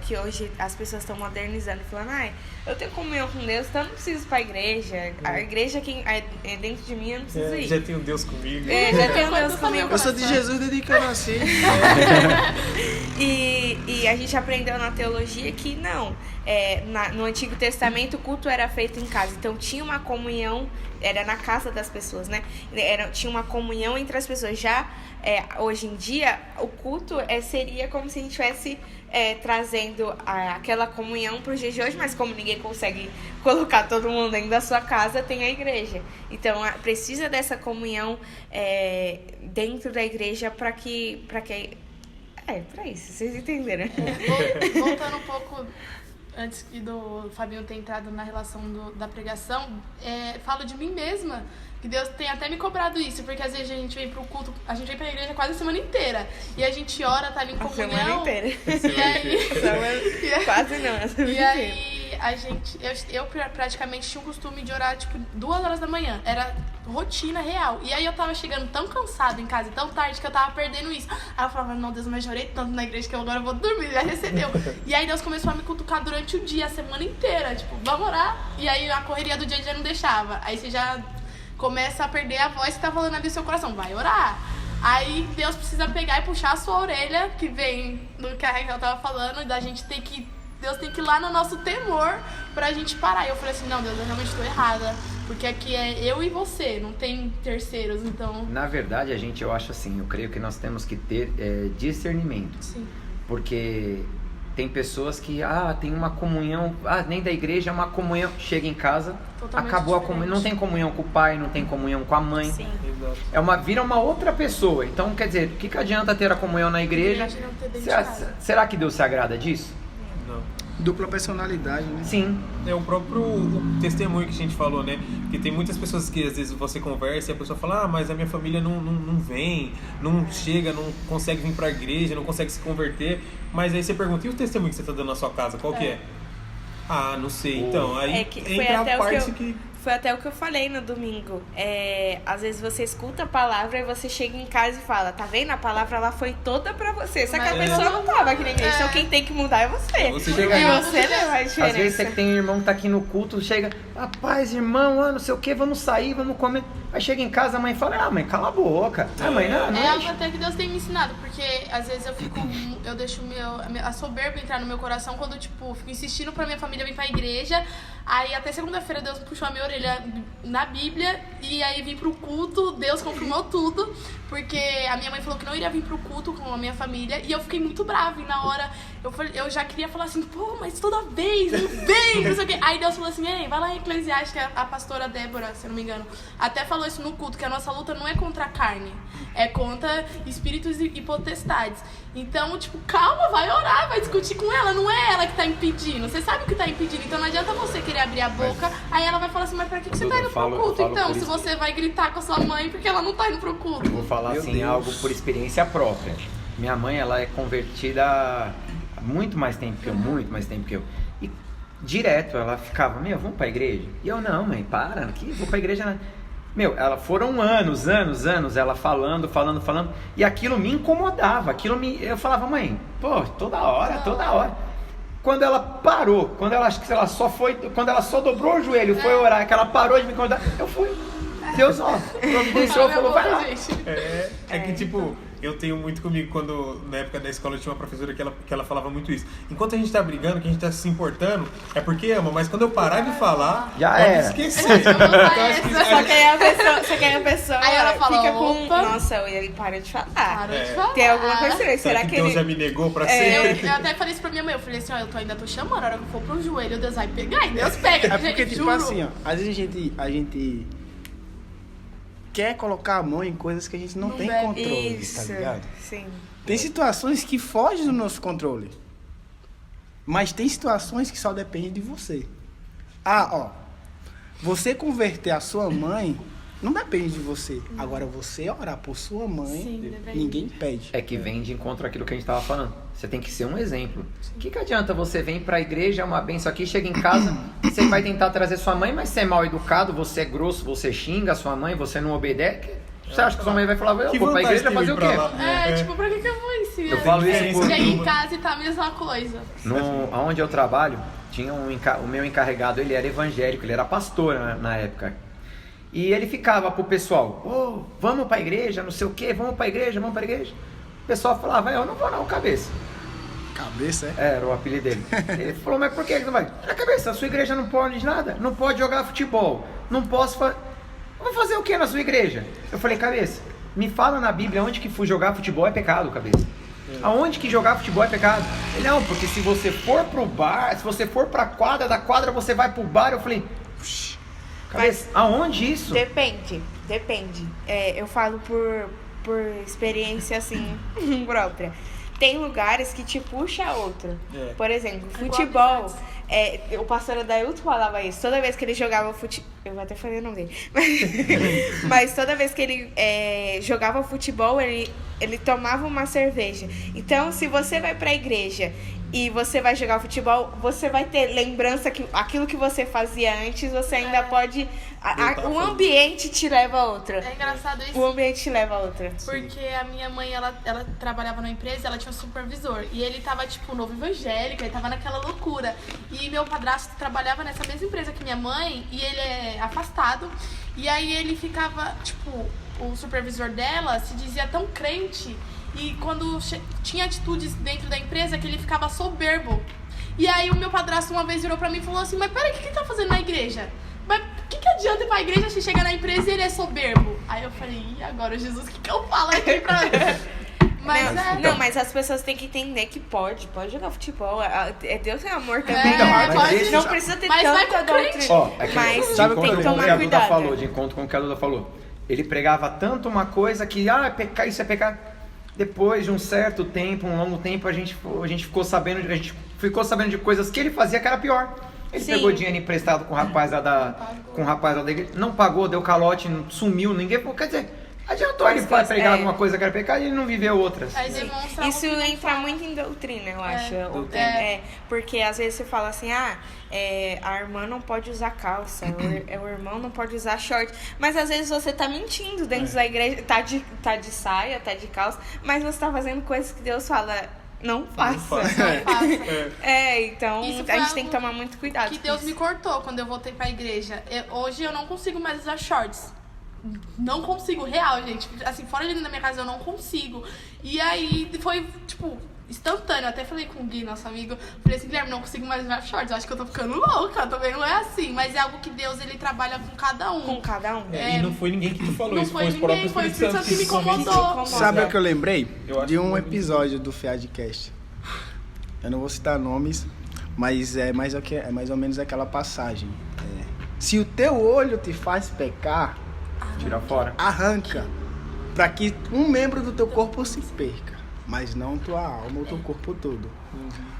que hoje as pessoas estão modernizando, falando, eu tenho comunhão com Deus, então eu não preciso ir para a igreja. A igreja quem é dentro de mim, eu não preciso ir. Já tenho Deus comigo. Já tenho Deus comigo. Eu sou de Jesus desde que eu nasci. E a gente aprendeu na teologia que não. No Antigo Testamento o culto era feito em casa, então tinha uma comunhão, era na casa das pessoas, né? Tinha uma comunhão entre as pessoas. Já hoje em dia o culto seria como se a gente estivesse trazendo aquela comunhão para os dias de hoje, mas como ninguém consegue colocar todo mundo dentro da sua casa, tem a igreja. Então precisa dessa comunhão dentro da igreja para isso, vocês entenderam? Voltando um pouco antes do Fabinho ter entrado na relação da pregação, falo de mim mesma, que Deus tem até me cobrado isso, porque às vezes a gente vem pro culto, a gente vem pra igreja quase a semana inteira, e a gente ora, tá ali em comunhão. A semana inteira. E aí... Quase não, a semana inteira. Aí a gente, eu praticamente tinha o costume de orar, 2 horas da manhã, era rotina real, e aí eu tava chegando tão cansada em casa, tão tarde, que eu tava perdendo isso. Aí eu falava, não, Deus, mas chorei tanto na igreja que eu agora vou dormir, já recebeu. E aí Deus começou a me cutucar durante o dia, a semana inteira, vamos orar, e aí a correria do dia a dia não deixava, aí você já começa a perder a voz que tá falando ali no seu coração, vai orar. Aí Deus precisa pegar e puxar a sua orelha, que vem do que a Raquel tava falando, da gente ter que... Deus tem que ir lá no nosso temor pra gente parar. E eu falei assim, não, Deus, eu realmente tô errada, porque aqui é eu e você, não tem terceiros, então... Na verdade, eu acho assim, eu creio que nós temos que ter discernimento. Sim. Porque tem pessoas que, tem uma comunhão, nem da igreja, é uma comunhão, chega em casa, Totalmente acabou diferente. a comunhão, não tem comunhão com o pai, não tem comunhão com a mãe. Sim. Vira uma outra pessoa. Então, quer dizer, o que adianta ter a comunhão na igreja? Não ter dedicado. Será que Deus se agrada disso? Não. Dupla personalidade, né? Sim. É o próprio testemunho que a gente falou, né? Porque tem muitas pessoas que às vezes você conversa e a pessoa fala, mas a minha família não vem, não chega, não consegue vir pra igreja, não consegue se converter. Mas aí você pergunta, e o testemunho que você tá dando na sua casa, qual que é? Não sei. Então, aí entra a parte que... Foi até o que eu falei no domingo. Às vezes você escuta a palavra e você chega em casa e fala, tá vendo? A palavra ela foi toda pra você. Só que a pessoa não tava aqui na igreja. Então quem tem que mudar é você. Você chega e você não faz diferença. Às vezes você que tem um irmão que tá aqui no culto, chega, rapaz, irmão, não sei o que, vamos sair, vamos comer. Aí chega em casa, a mãe fala, mãe, cala a boca. Mãe, não. É algo até que Deus tem me ensinado, porque às vezes eu deixo a soberba entrar no meu coração quando, fico insistindo pra minha família vir pra igreja. Aí até segunda-feira Deus puxou a minha orelha na Bíblia e aí vim pro culto, Deus confirmou tudo, porque a minha mãe falou que não iria vir pro culto com a minha família e eu fiquei muito brava e na hora eu já queria falar assim, mas toda vez, não vem, não sei o quê. Aí Deus falou assim, vai lá em Eclesiastes, que a pastora Débora, se eu não me engano, até falou isso no culto, que a nossa luta não é contra a carne, é contra espíritos e potestades. Então, calma, vai orar, vai discutir com ela, não é ela que tá impedindo, você sabe o que tá impedindo, então não adianta você querer abrir a boca, aí ela vai falar assim, mas pra que você tá indo pro culto então, se você vai gritar com a sua mãe porque ela não tá indo pro culto? Eu vou falar algo por experiência própria. Minha mãe, ela é convertida há muito mais tempo que eu, e direto ela ficava, vamos pra igreja? E eu, não, mãe, para, aqui, vou pra igreja não. Ela foram anos, ela falando, e aquilo me incomodava, eu falava, mãe, toda hora. Quando ela parou, quando ela só dobrou o joelho, foi orar, que ela parou de me incomodar, eu fui. Deus, providenciou, falou, vai lá. Eu tenho muito comigo quando, na época da escola, eu tinha uma professora que ela falava muito isso. Enquanto a gente tá brigando, que a gente tá se importando, é porque ama, mas quando eu parar de falar, já pode era. esquecer. Só que aí a pessoa Aí ela fala, fica com... opa. Nossa, ele para de falar. Para de falar. Tem alguma coisa estranha. Será Será que que Deus ele... já me negou pra Eu sempre? até falei isso pra minha mãe. Eu falei assim, ó, ainda tô chamando. A hora que eu for pro joelho, Deus vai pegar. E Deus pega, É porque, gente, tipo juro. assim, ó, às vezes a gente quer colocar a mão em coisas que a gente não tem deve. controle, Isso, tá ligado? sim. Tem situações que fogem do nosso controle. Mas tem situações que só dependem de você. Você converter a sua mãe não depende de você. Agora, você orar por sua mãe, Sim, depende. ninguém pede. É que vem de encontro àquilo que a gente tava falando. Você tem que ser um exemplo. O que adianta você vir pra igreja, uma benção aqui, chega em casa, você vai tentar trazer sua mãe, mas você é mal educado, você é grosso, você xinga a sua mãe, você não obedece. Você acha que sua mãe vai falar, eu Que vou pra vantagem igreja tem fazer o ir pra quê? lá? Tipo, pra que eu vou ensinar? Eu falo isso Chega por- em casa e tá a mesma coisa. Onde eu trabalho, tinha o meu encarregado, ele era evangélico, ele era pastor na época. E ele ficava pro pessoal, vamos pra igreja, não sei o que, vamos pra igreja. O pessoal falava, eu não vou não, cabeça. Cabeça, é? Era o apelido dele. Ele falou, mas por que ele não vai? Na cabeça, a sua igreja não pode nada, não pode jogar futebol, não posso fazer... Vou fazer o que na sua igreja? Eu falei, cabeça, me fala na Bíblia onde que fui jogar futebol é pecado, cabeça. Aonde que jogar futebol é pecado? Ele, não, porque se você for pro bar, se você for pra quadra, da quadra você vai pro bar. Eu falei, cabeça, aonde isso? Depende. Eu falo por experiência, assim, própria. Tem lugares que te puxa a outro. É. Por exemplo, Igual futebol. amizades. O pastor Adailton falava isso. Toda vez que ele jogava futebol... Eu vou até fazer o nome dele. Mas toda vez que ele jogava futebol, ele tomava uma cerveja. Então, se você vai pra igreja e você vai jogar futebol, você vai ter lembrança que aquilo que você fazia antes, você ainda pode... o ambiente te leva a outra. É engraçado isso. O ambiente te leva a outra. Porque a minha mãe, ela trabalhava numa empresa, ela tinha um supervisor. E ele tava, tipo, novo evangélico, ele tava naquela loucura. E meu padrasto trabalhava nessa mesma empresa que minha mãe, e ele é afastado. E aí ele ficava, tipo, o supervisor dela se dizia tão crente. E quando tinha atitudes dentro da empresa que ele ficava soberbo. E aí o meu padrasto uma vez virou pra mim e falou assim, mas peraí, o que ele tá fazendo na igreja? Mas o que adianta ir pra igreja se chegar na empresa e ele é soberbo? Aí eu falei, e agora, Jesus, o que eu falo aqui pra... Mas mas as pessoas têm que entender que pode jogar futebol. Deus é amor também. Então, pode. esse- Não precisa ter Mas vai tanta com crente. doutrina. É que Mas de sabe encontro tem que com o tomar que a Duda cuidado. falou, de encontro com o que a Duda falou. Ele pregava tanto uma coisa que, pecar, isso é pecado. Depois de um certo tempo, um longo tempo, a gente ficou sabendo de coisas que ele fazia que era pior. Ele Sim. pegou dinheiro emprestado com o rapaz lá da igreja, não pagou, deu calote, sumiu, ninguém falou. Quer dizer, adiantou ele Mas, pregar alguma coisa que era pecado e ele não viveu outras. Aí demonstra Isso algo que não entra fala. muito em doutrina, eu acho. É. Porque às vezes você fala assim, a irmã não pode usar calça, o irmão não pode usar short. Mas às vezes você tá mentindo dentro da igreja, tá de saia, tá de calça, mas você tá fazendo coisas que Deus fala, não faça. Faça. Então Isso a foi gente tem que algo tomar muito cuidado. Que com Deus isso. me cortou quando eu voltei pra igreja. Hoje eu não consigo mais usar shorts. Não consigo, real, gente. Assim, fora de dentro da minha casa eu não consigo. E aí foi, tipo, instantâneo. Eu até falei com o Gui, nosso amigo. Falei assim, Guilherme, não consigo mais usar shorts. Eu acho que eu tô ficando louca. Também não é assim. Mas é algo que Deus, ele trabalha com cada um. Com cada um. E não foi ninguém que te falou, Não isso foi foi o próprio ninguém, foi o Espírito Santo Espírito Santo que me convence. incomodou. Sabe o que eu lembrei? Eu acho De um que- episódio do FEADcast. Eu não vou citar nomes, mas é mais ou menos aquela passagem. Se o teu olho te faz pecar, Tira fora. arranca, para que um membro do teu corpo se perca, mas não tua alma ou teu corpo todo.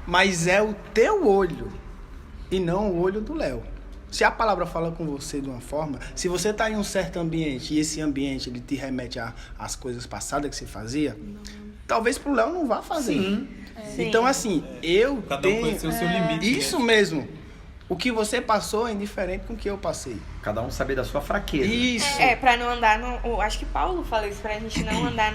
Mas é o teu olho e não o olho do Léo. Se a palavra fala com você de uma forma, se você está em um certo ambiente e esse ambiente ele te remete às coisas passadas que você fazia, talvez pro Léo não vá fazer. Sim. Então assim, eu Cada um tenho conheceu o seu limite. isso mesmo. O que você passou é indiferente com o que eu passei. Cada um saber da sua fraqueza. Isso. Pra não andar acho que Paulo falou isso, pra gente não andar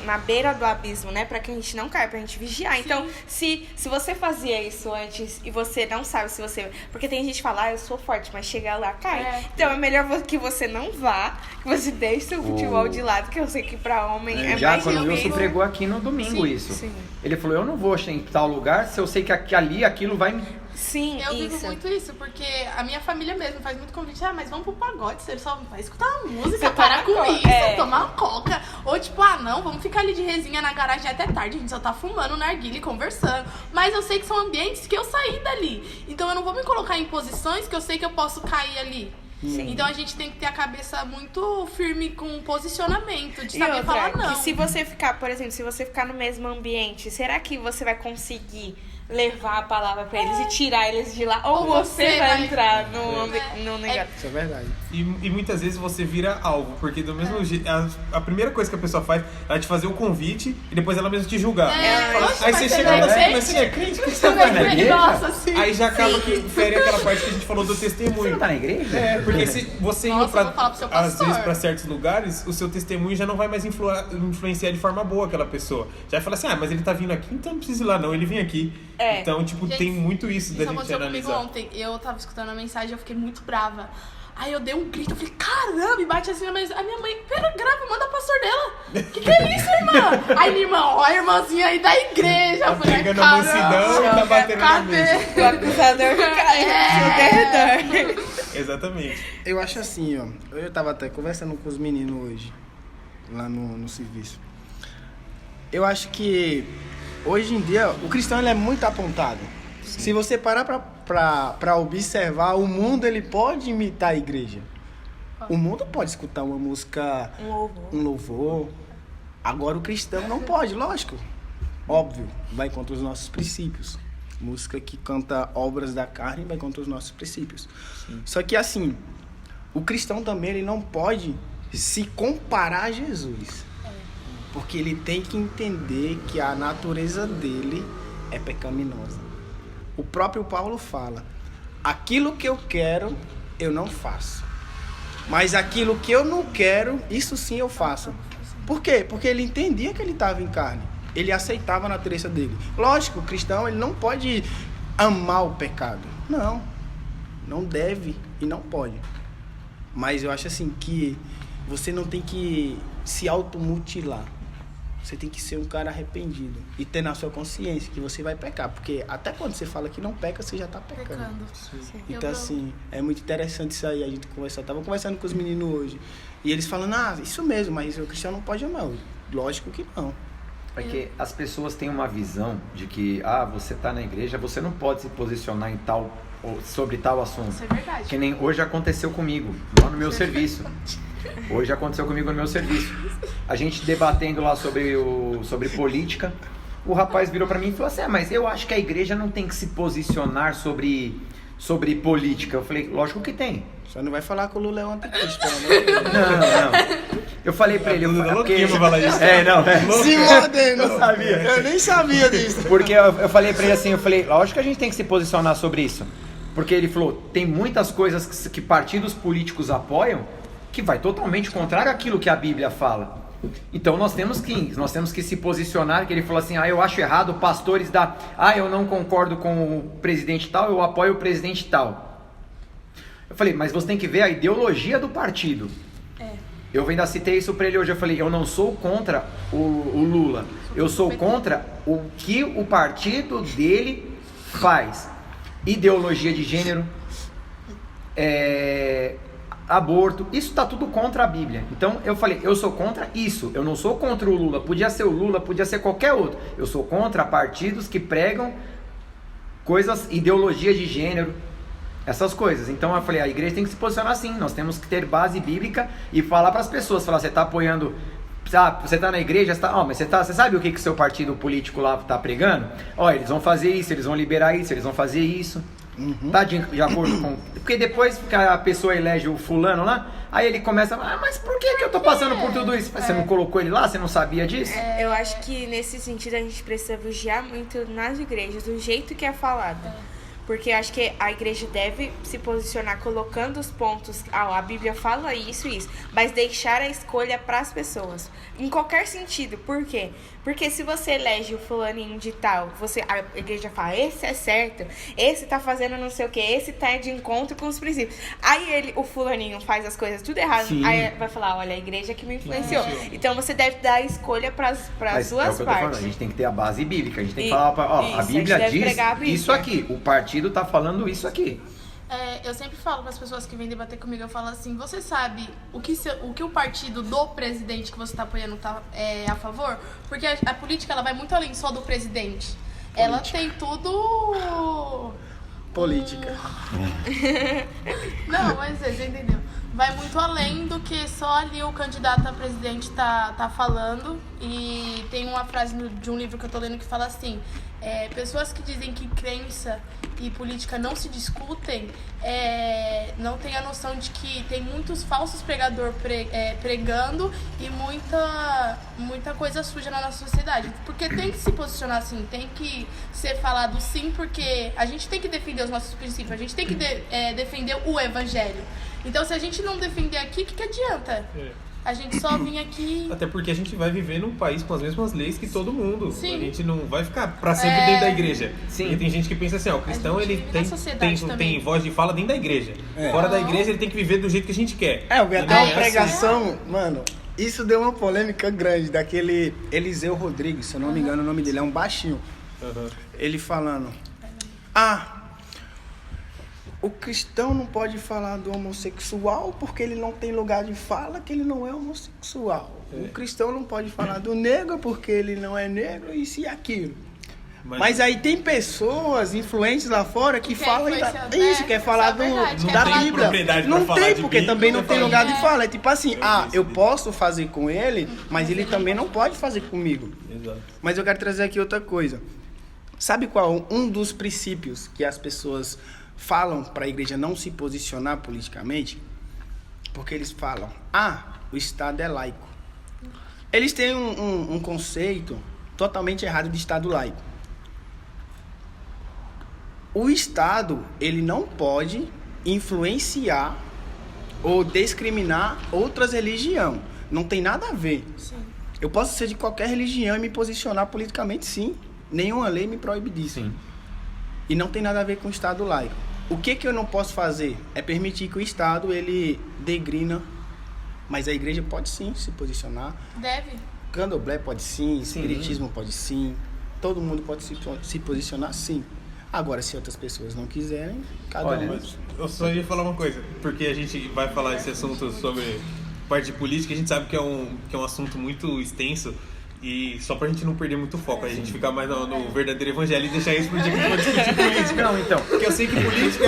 na beira do abismo, né? Pra que a gente não caia, pra gente vigiar. Então, se você fazia isso antes e você não sabe se você... Porque tem gente que fala, eu sou forte, mas chegar lá, cai. Então, é melhor que você não vá, que você deixe seu futebol de lado, que eu sei que pra homem é Já mais quando o Wilson difícil. pregou aqui no domingo isso. sim. Ele falou, eu não vou em tal lugar se eu sei que ali aquilo vai me... Sim, Eu vivo isso. muito isso, porque a minha família mesmo faz muito convite, mas vamos pro pagode, você só vai escutar uma música, Você para toma com coca, isso, tomar uma coca. Ou tipo, não, vamos ficar ali de resinha na garagem até tarde, a gente só tá fumando narguilha e conversando. Mas eu sei que são ambientes que eu saí dali. Então eu não vou me colocar em posições que eu sei que eu posso cair ali. Sim. Então a gente tem que ter a cabeça muito firme com posicionamento, de E saber outra, falar não. que se você ficar, por exemplo, se você ficar no mesmo ambiente, será que você vai conseguir levar a palavra pra eles e tirar eles de lá? Ou você vai entrar no negócio? Isso é verdade. E muitas vezes você vira alvo, porque do mesmo jeito, a primeira coisa que a pessoa faz é te fazer o convite e depois ela mesma te julgar. Nossa, Aí mas você você chega não lá é e crente? é crente, o que você Você tá não é fazendo? crente? Nossa, sim. Aí já acaba que fere aquela parte que a gente falou do testemunho. Você não tá na igreja? Porque se você indo Nossa, eu vou falar pro seu às pastor. vezes pra certos lugares, o seu testemunho já não vai mais influenciar de forma boa aquela pessoa. Já vai falar assim, mas ele tá vindo aqui, então não precisa ir lá não, ele vem aqui. É. Então, tipo, Gente, tem muito isso da Isso gente aconteceu comigo analisar. ontem. Eu tava escutando a mensagem e eu fiquei muito brava. Aí eu dei um grito, eu falei, caramba, e bate assim na mesa. A minha mãe, pera, grava, manda pastor dela. Que é isso, irmã? Aí minha irmã, ó, a irmãzinha aí da igreja. Eu falei, Pegando a mansidão e tá batendo na cadê? mesa. O acusador fica no derredor. Exatamente. Eu acho assim, ó. Eu tava até conversando com os meninos hoje, lá no serviço. Eu acho que hoje em dia o cristão ele é muito apontado. Se você parar pra observar, o mundo ele pode imitar a igreja. O mundo pode escutar uma música, um louvor. Agora o cristão não pode, lógico. Óbvio, vai contra os nossos princípios. Música que canta obras da carne vai contra os nossos princípios. Só que assim, o cristão também ele não pode se comparar a Jesus. Porque ele tem que entender que a natureza dele é pecaminosa. O próprio Paulo fala, aquilo que eu quero, eu não faço. Mas aquilo que eu não quero, isso sim eu faço. Por quê? Porque ele entendia que ele estava em carne. Ele aceitava a natureza dele. Lógico, o cristão ele não pode amar o pecado. Não. Não deve e não pode. Mas eu acho assim que você não tem que se automutilar. Você tem que ser um cara arrependido e ter na sua consciência que você vai pecar. Porque até quando você fala que não peca, você já está pecando. Então, assim, é muito interessante isso aí, a gente conversar. Tava conversando com os meninos hoje. E eles falando, isso mesmo, mas o cristão não pode amar. Lógico que não. Porque as pessoas têm uma visão de que, você tá na igreja, você não pode se posicionar em sobre tal assunto. Isso é verdade. Que nem hoje aconteceu comigo, lá no meu serviço. Hoje aconteceu comigo no meu serviço. A gente debatendo lá sobre política. O rapaz virou pra mim e falou assim, mas eu acho que a igreja não tem que se posicionar sobre política. Eu falei, lógico que tem. Só não vai falar que o Lula é um anticristo, né? Não. Eu falei pra ele, Se modena. Eu sabia. Eu nem sabia disso. Porque eu falei pra ele assim, lógico que a gente tem que se posicionar sobre isso. Porque ele falou, tem muitas coisas que partidos políticos apoiam que vai totalmente contrário àquilo que a Bíblia fala. Então nós temos que se posicionar, que ele falou assim, eu acho errado pastores eu não concordo com o presidente tal, eu apoio o presidente tal. Eu falei, mas você tem que ver a ideologia do partido. Eu ainda citei isso pra ele hoje, eu falei, eu não sou contra o Lula, eu sou contra o que o partido dele faz. Ideologia de gênero, aborto, isso está tudo contra a Bíblia. Então eu falei, eu sou contra isso, eu não sou contra o Lula, podia ser o Lula, podia ser qualquer outro, eu sou contra partidos que pregam ideologia de gênero, essas coisas. Então eu falei, a igreja tem que se posicionar assim, nós temos que ter base bíblica e falar para as pessoas, você está apoiando, você está na igreja, mas você sabe o que o seu partido político lá está pregando? Eles vão fazer isso, eles vão liberar isso, eles vão fazer isso. Tá de acordo com... Porque depois que a pessoa elege o fulano lá, aí ele começa, mas por que eu tô passando por tudo isso? Você não colocou ele lá? Você não sabia disso? Eu acho que nesse sentido a gente precisa vigiar muito nas igrejas, do jeito que é falado. Porque eu acho que a igreja deve se posicionar colocando os pontos, a Bíblia fala isso e isso, mas deixar a escolha para as pessoas, em qualquer sentido. Por quê? Porque se você elege o fulaninho de tal, a igreja fala, esse é certo, esse tá fazendo não sei o que, esse tá de encontro com os princípios. Aí o fulaninho faz as coisas tudo errado, aí vai falar, olha, a igreja que me influenciou. Então você deve dar a escolha para as duas partes. A gente tem que ter a base bíblica, a gente tem que falar, a Bíblia diz isso aqui, o partido partido está falando isso aqui. Eu sempre falo para as pessoas que vêm debater comigo, eu falo assim, você sabe o que o partido do presidente que você está apoiando tá a favor? Porque a política ela vai muito além só do presidente. Ela tem tudo... Política. Não, mas você entendeu. Vai muito além do que só ali o candidato a presidente tá falando. E tem uma frase de um livro que eu tô lendo que fala assim, pessoas que dizem que crença e política não se discutem, não tem a noção de que tem muitos falsos pregadores pregando e muita coisa suja na nossa sociedade. Porque tem que se posicionar assim, tem que ser falado sim, porque a gente tem que defender os nossos princípios, a gente tem que defender o evangelho. Então, se a gente não defender aqui, o que adianta? A gente só vinha aqui... Até porque a gente vai viver num país com as mesmas leis que todo mundo. Sim. A gente não vai ficar pra sempre dentro da igreja. Sim. E tem gente que pensa assim, o cristão ele tem voz de fala dentro da igreja. Fora da igreja ele tem que viver do jeito que a gente quer. Eu vi até uma pregação, mano, isso deu uma polêmica grande, daquele Eliseu Rodrigues, se eu não me engano o nome dele, é um baixinho. Ele falando, o cristão não pode falar do homossexual porque ele não tem lugar de fala, que ele não é homossexual. O cristão não pode falar do negro porque ele não é negro, isso e aquilo. Mas aí tem pessoas influentes lá fora que falam isso, quer falar da Bíblia. Não tem, porque também não tem lugar de fala. É tipo assim, eu posso fazer com ele, mas ele também não pode fazer comigo. Mas eu quero trazer aqui outra coisa. Sabe qual um dos princípios que as pessoas falam para a igreja não se posicionar politicamente? Porque eles falam, o Estado é laico. Eles têm um conceito totalmente errado de Estado laico. O Estado, ele não pode influenciar ou discriminar outras religiões. Não tem nada a ver. Sim. Eu posso ser de qualquer religião e me posicionar politicamente, sim. Nenhuma lei me proíbe disso. Sim. E não tem nada a ver com o Estado laico. O que eu não posso fazer é permitir que o Estado, ele degrina, mas a igreja pode sim se posicionar. Deve. Candomblé pode sim, espiritismo pode sim, todo mundo pode se posicionar sim. Agora, se outras pessoas não quiserem, cada um... Eu só ia falar uma coisa, porque a gente vai falar esse assunto sobre parte de política, a gente sabe que é um assunto muito extenso. E só pra gente não perder muito foco, a gente ficar mais no verdadeiro evangelho e deixar isso pro dia que a gente for discutir política. Não, então. Porque eu sei que política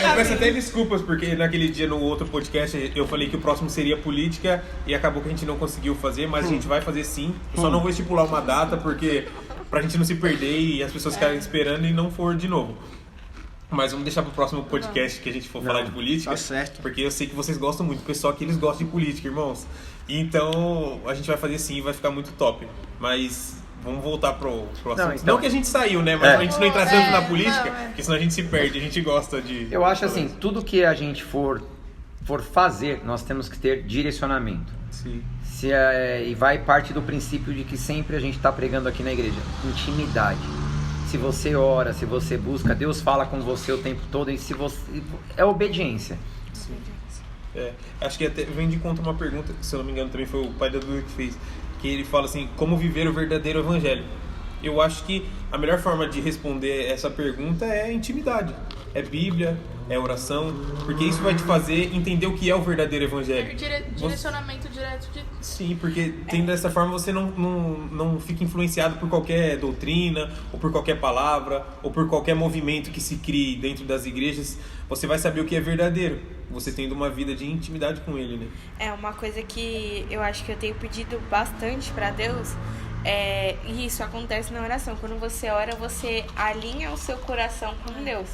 eu peço até desculpas, porque naquele dia no outro podcast eu falei que o próximo seria política e acabou que a gente não conseguiu fazer, mas a gente vai fazer sim. Eu só não vou estipular uma data, porque pra gente não se perder e as pessoas ficarem esperando e não for de novo. Mas vamos deixar pro próximo podcast que a gente for falar de política. Tá certo. Porque eu sei que vocês gostam muito, o pessoal aqui eles gostam de política, irmãos. Então a gente vai fazer sim, vai ficar muito top. Mas vamos voltar pro assunto. Então, não que a gente saiu, né? Mas pra gente não entrar tanto na política, porque senão a gente se perde, a gente gosta de... Eu acho assim, tudo que a gente for fazer, nós temos que ter direcionamento. Sim. E vai parte do princípio de que sempre a gente está pregando aqui na igreja, intimidade. Se você ora, se você busca, Deus fala com você o tempo todo, e se você é obediência. Sim. Acho que até vem de conta uma pergunta, se eu não me engano também foi o pai da Duda que fez, que ele fala assim, como viver o verdadeiro evangelho. Eu acho que a melhor forma de responder essa pergunta é intimidade, é Bíblia, é oração, porque isso vai te fazer entender o que é o verdadeiro evangelho. Direcionamento direto de... Sim, porque dessa forma você não fica influenciado por qualquer doutrina, ou por qualquer palavra, ou por qualquer movimento que se crie dentro das igrejas. Você vai saber o que é verdadeiro, você tendo uma vida de intimidade com ele, né? É uma coisa que eu acho que eu tenho pedido bastante para Deus. E isso acontece na oração. Quando você ora, você alinha o seu coração com Deus.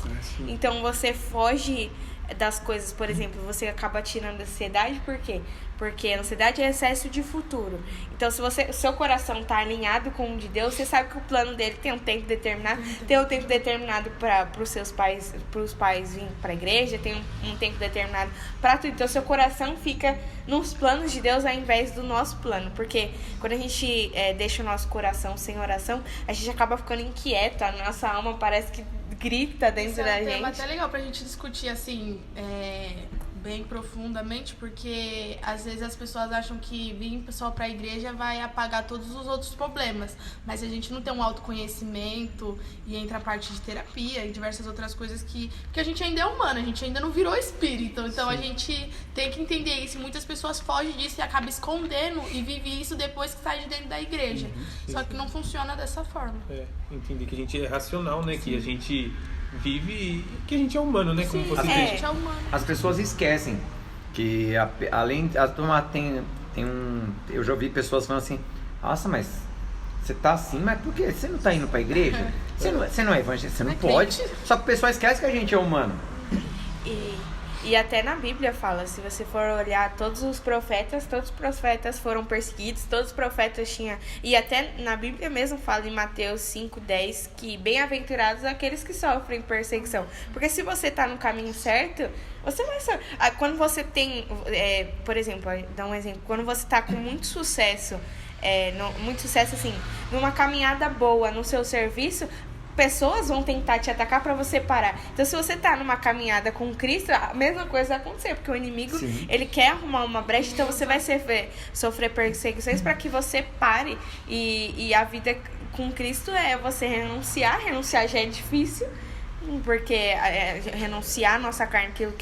Então você foge das coisas. Por exemplo, você acaba tirando a ansiedade. Por quê? Porque a ansiedade é excesso de futuro. Então, se o seu coração está alinhado com o de Deus, você sabe que o plano dele tem um tempo determinado. Tem um tempo determinado para os pais virem para a igreja. Tem um tempo determinado para tudo. Então, seu coração fica nos planos de Deus ao invés do nosso plano. Porque quando a gente deixa o nosso coração sem oração, a gente acaba ficando inquieto. A nossa alma parece que grita dentro da gente. É um tema até legal pra gente discutir, assim, bem profundamente, porque às vezes as pessoas acham que vir só pra igreja vai apagar todos os outros problemas, mas a gente não tem um autoconhecimento e entra a parte de terapia e diversas outras coisas que a gente ainda é humano, a gente ainda não virou espírito, então a gente tem que entender isso, e muitas pessoas fogem disso e acabam escondendo e vivem isso depois que sai de dentro da igreja, só que não funciona dessa forma. Entender que a gente é racional, né, que a gente vive, que a gente é humano, né, como você A disse. gente é humano. As pessoas esquecem que além a turma tem eu já ouvi pessoas falando assim: nossa, mas você tá assim, mas por quê? Você não tá indo pra igreja? Você não é evangélico, você não pode. Só que o pessoal esquece que a gente é humano. E até na Bíblia fala, se você for olhar todos os profetas foram perseguidos, todos os profetas tinham... E até na Bíblia mesmo fala em Mateus 5:10 que bem-aventurados aqueles que sofrem perseguição. Porque se você tá no caminho certo, você vai... Quando você tem, por exemplo, dar um exemplo, quando você tá com muito sucesso assim, numa caminhada boa no seu serviço, pessoas vão tentar te atacar para você parar. Então, se você tá numa caminhada com Cristo, a mesma coisa vai acontecer, porque o inimigo, ele quer arrumar uma brecha, então você vai sofrer perseguições para que você pare. E a vida com Cristo é você renunciar já é difícil, porque renunciar a nossa carne, aquilo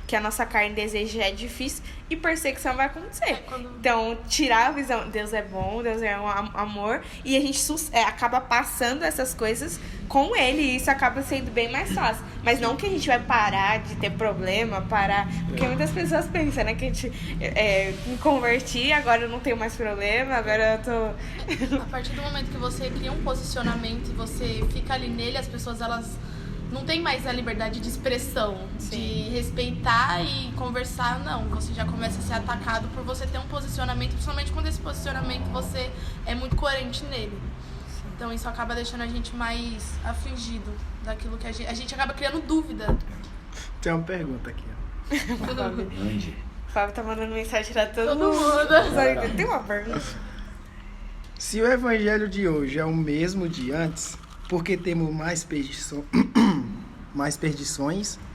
que a nossa carne deseja é difícil, e perseguição vai acontecer. Então, tirar a visão, Deus é bom, Deus é um amor, e a gente acaba passando essas coisas com Ele, e isso acaba sendo bem mais fácil. Mas não que a gente vai parar de ter problema, porque muitas pessoas pensam, né, que a gente me converti, agora eu não tenho mais problema, agora eu tô... A partir do momento que você cria um posicionamento e você fica ali nele, as pessoas, elas não tem mais a liberdade de expressão, de respeitar e conversar, não. Você já começa a ser atacado por você ter um posicionamento, principalmente quando esse posicionamento você é muito coerente nele. Então isso acaba deixando a gente mais afligido daquilo que a gente acaba criando dúvida. Tem uma pergunta aqui, ó. O Fábio tá mandando mensagem pra todo mundo. Tem uma pergunta. Se o evangelho de hoje é o mesmo de antes, por que temos mais perdições,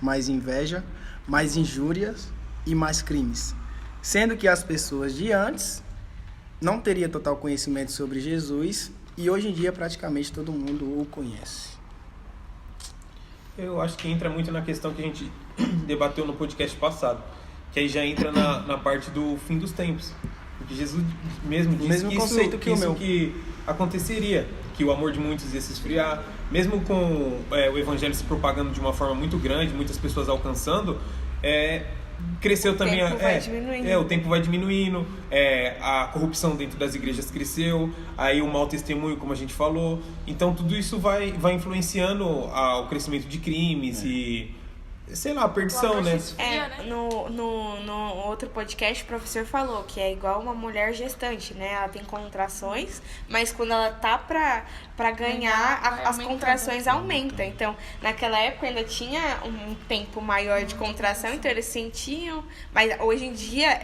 mais inveja, mais injúrias e mais crimes? Sendo que as pessoas de antes não teriam total conhecimento sobre Jesus e hoje em dia praticamente todo mundo o conhece. Eu acho que entra muito na questão que a gente debateu no podcast passado, que aí já entra na parte do fim dos tempos. Porque Jesus mesmo disse que aconteceria, que o amor de muitos ia se esfriar, mesmo com o evangelho se propagando de uma forma muito grande, muitas pessoas alcançando, cresceu também o tempo vai diminuindo, a corrupção dentro das igrejas cresceu, aí o mau testemunho, como a gente falou, então tudo isso vai influenciando o crescimento de crimes e, sei lá, a perdição, né? No outro podcast o professor falou que é igual uma mulher gestante, né? Ela tem contrações, mas quando ela tá pra ganhar, as contrações aumentam. Então, naquela época ainda tinha um tempo maior de contração, então eles sentiam, mas hoje em dia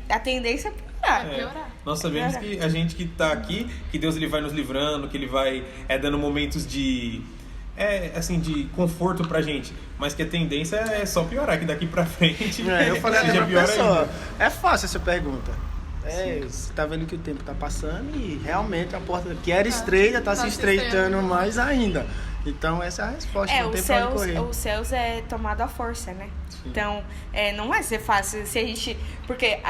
a tendência é piorar. Nós sabemos que a gente que tá aqui, que Deus ele vai nos livrando, que ele vai dando momentos de conforto pra gente, mas que a tendência é só piorar, que daqui pra frente eu falei até pra pessoa, ainda. É fácil essa pergunta. Você tá vendo que o tempo tá passando e realmente a porta que era estreita tá se estreitando mais ainda. Então essa é a resposta, não tem pra onde correr. Os céus é tomado à força, né? Sim. Então, não vai ser fácil se a gente... Porque,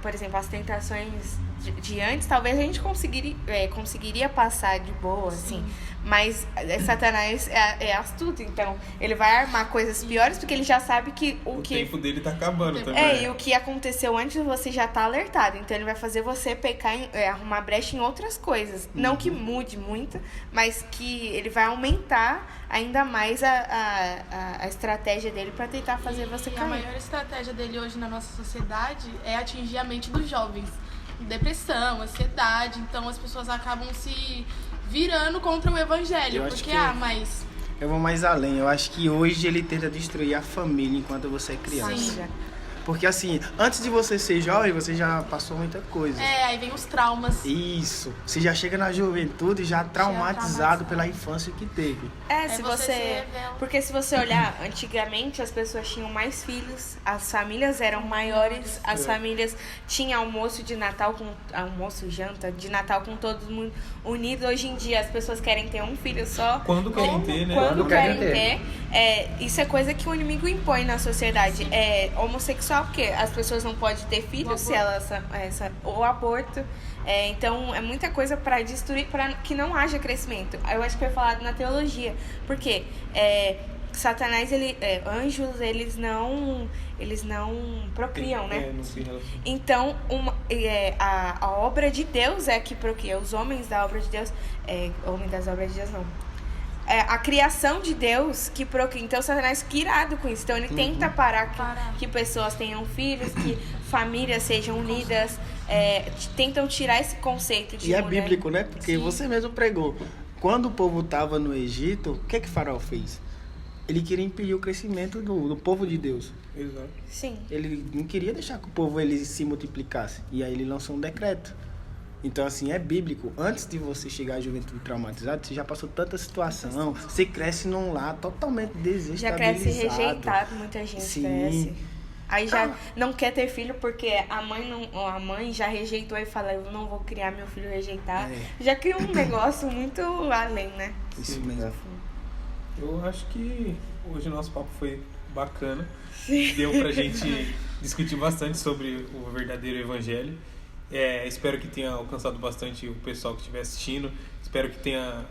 por exemplo, as tentações de antes, talvez a gente conseguiria passar de boa, assim. Mas Satanás é astuto, então ele vai armar coisas piores porque ele já sabe que o tempo dele tá acabando também. E o que aconteceu antes você já tá alertado. Então ele vai fazer você pecar, arrumar brecha em outras coisas. Não que mude muito, mas que ele vai aumentar ainda mais a estratégia dele para tentar fazer você cair. A maior estratégia dele hoje na nossa sociedade é atingir a mente dos jovens. Depressão, ansiedade, então as pessoas acabam se virando contra o evangelho, porque mas... Eu vou mais além, eu acho que hoje ele tenta destruir a família enquanto você é criança. Sim. Porque assim, antes de você ser jovem, você já passou muita coisa. Aí vem os traumas. Isso. Você já chega na juventude já traumatizado pela infância que teve. Se você se você... revela. Porque se você olhar, antigamente as pessoas tinham mais filhos, as famílias eram maiores, as famílias tinham almoço de Natal janta de Natal com todo mundo unido. Hoje em dia as pessoas querem ter um filho só. Quando querem ter, né? Quando querem ter. Isso é coisa que o inimigo impõe na sociedade. Homossexual, porque as pessoas não podem ter filhos se elas ou aborto. Então é muita coisa para destruir, para que não haja crescimento. Eu acho que foi falado na teologia, porque Satanás, anjos, eles não procriam, né? Então a obra de Deus é que procria. Os homens da obra de Deus, homem das obras de Deus não. A criação de Deus que procria. Então Satanás fica irado com isso. Então ele tenta parar que pessoas tenham filhos, que famílias sejam unidas, tentam tirar esse conceito de E mulher. é bíblico, né? Porque Sim. você mesmo pregou. Quando o povo estava no Egito, o que Faraó fez? Ele queria impedir o crescimento do povo de Deus. Exato. Sim. Ele não queria deixar que o povo ele se multiplicasse. E aí ele lançou um decreto. Então, assim, é bíblico. Antes de você chegar à juventude traumatizada, você já passou tanta situação. Você cresce num lar totalmente Já desestabilizado. cresce rejeitado, muita gente Sim. cresce. Aí já não quer ter filho porque a mãe já rejeitou e fala, eu não vou criar meu filho rejeitado. Já cria um negócio muito além, né? Isso mesmo. Eu acho que hoje o nosso papo foi bacana. Deu pra gente discutir bastante sobre o verdadeiro evangelho. Espero que tenha alcançado bastante o pessoal que estiver assistindo. Espero que tenha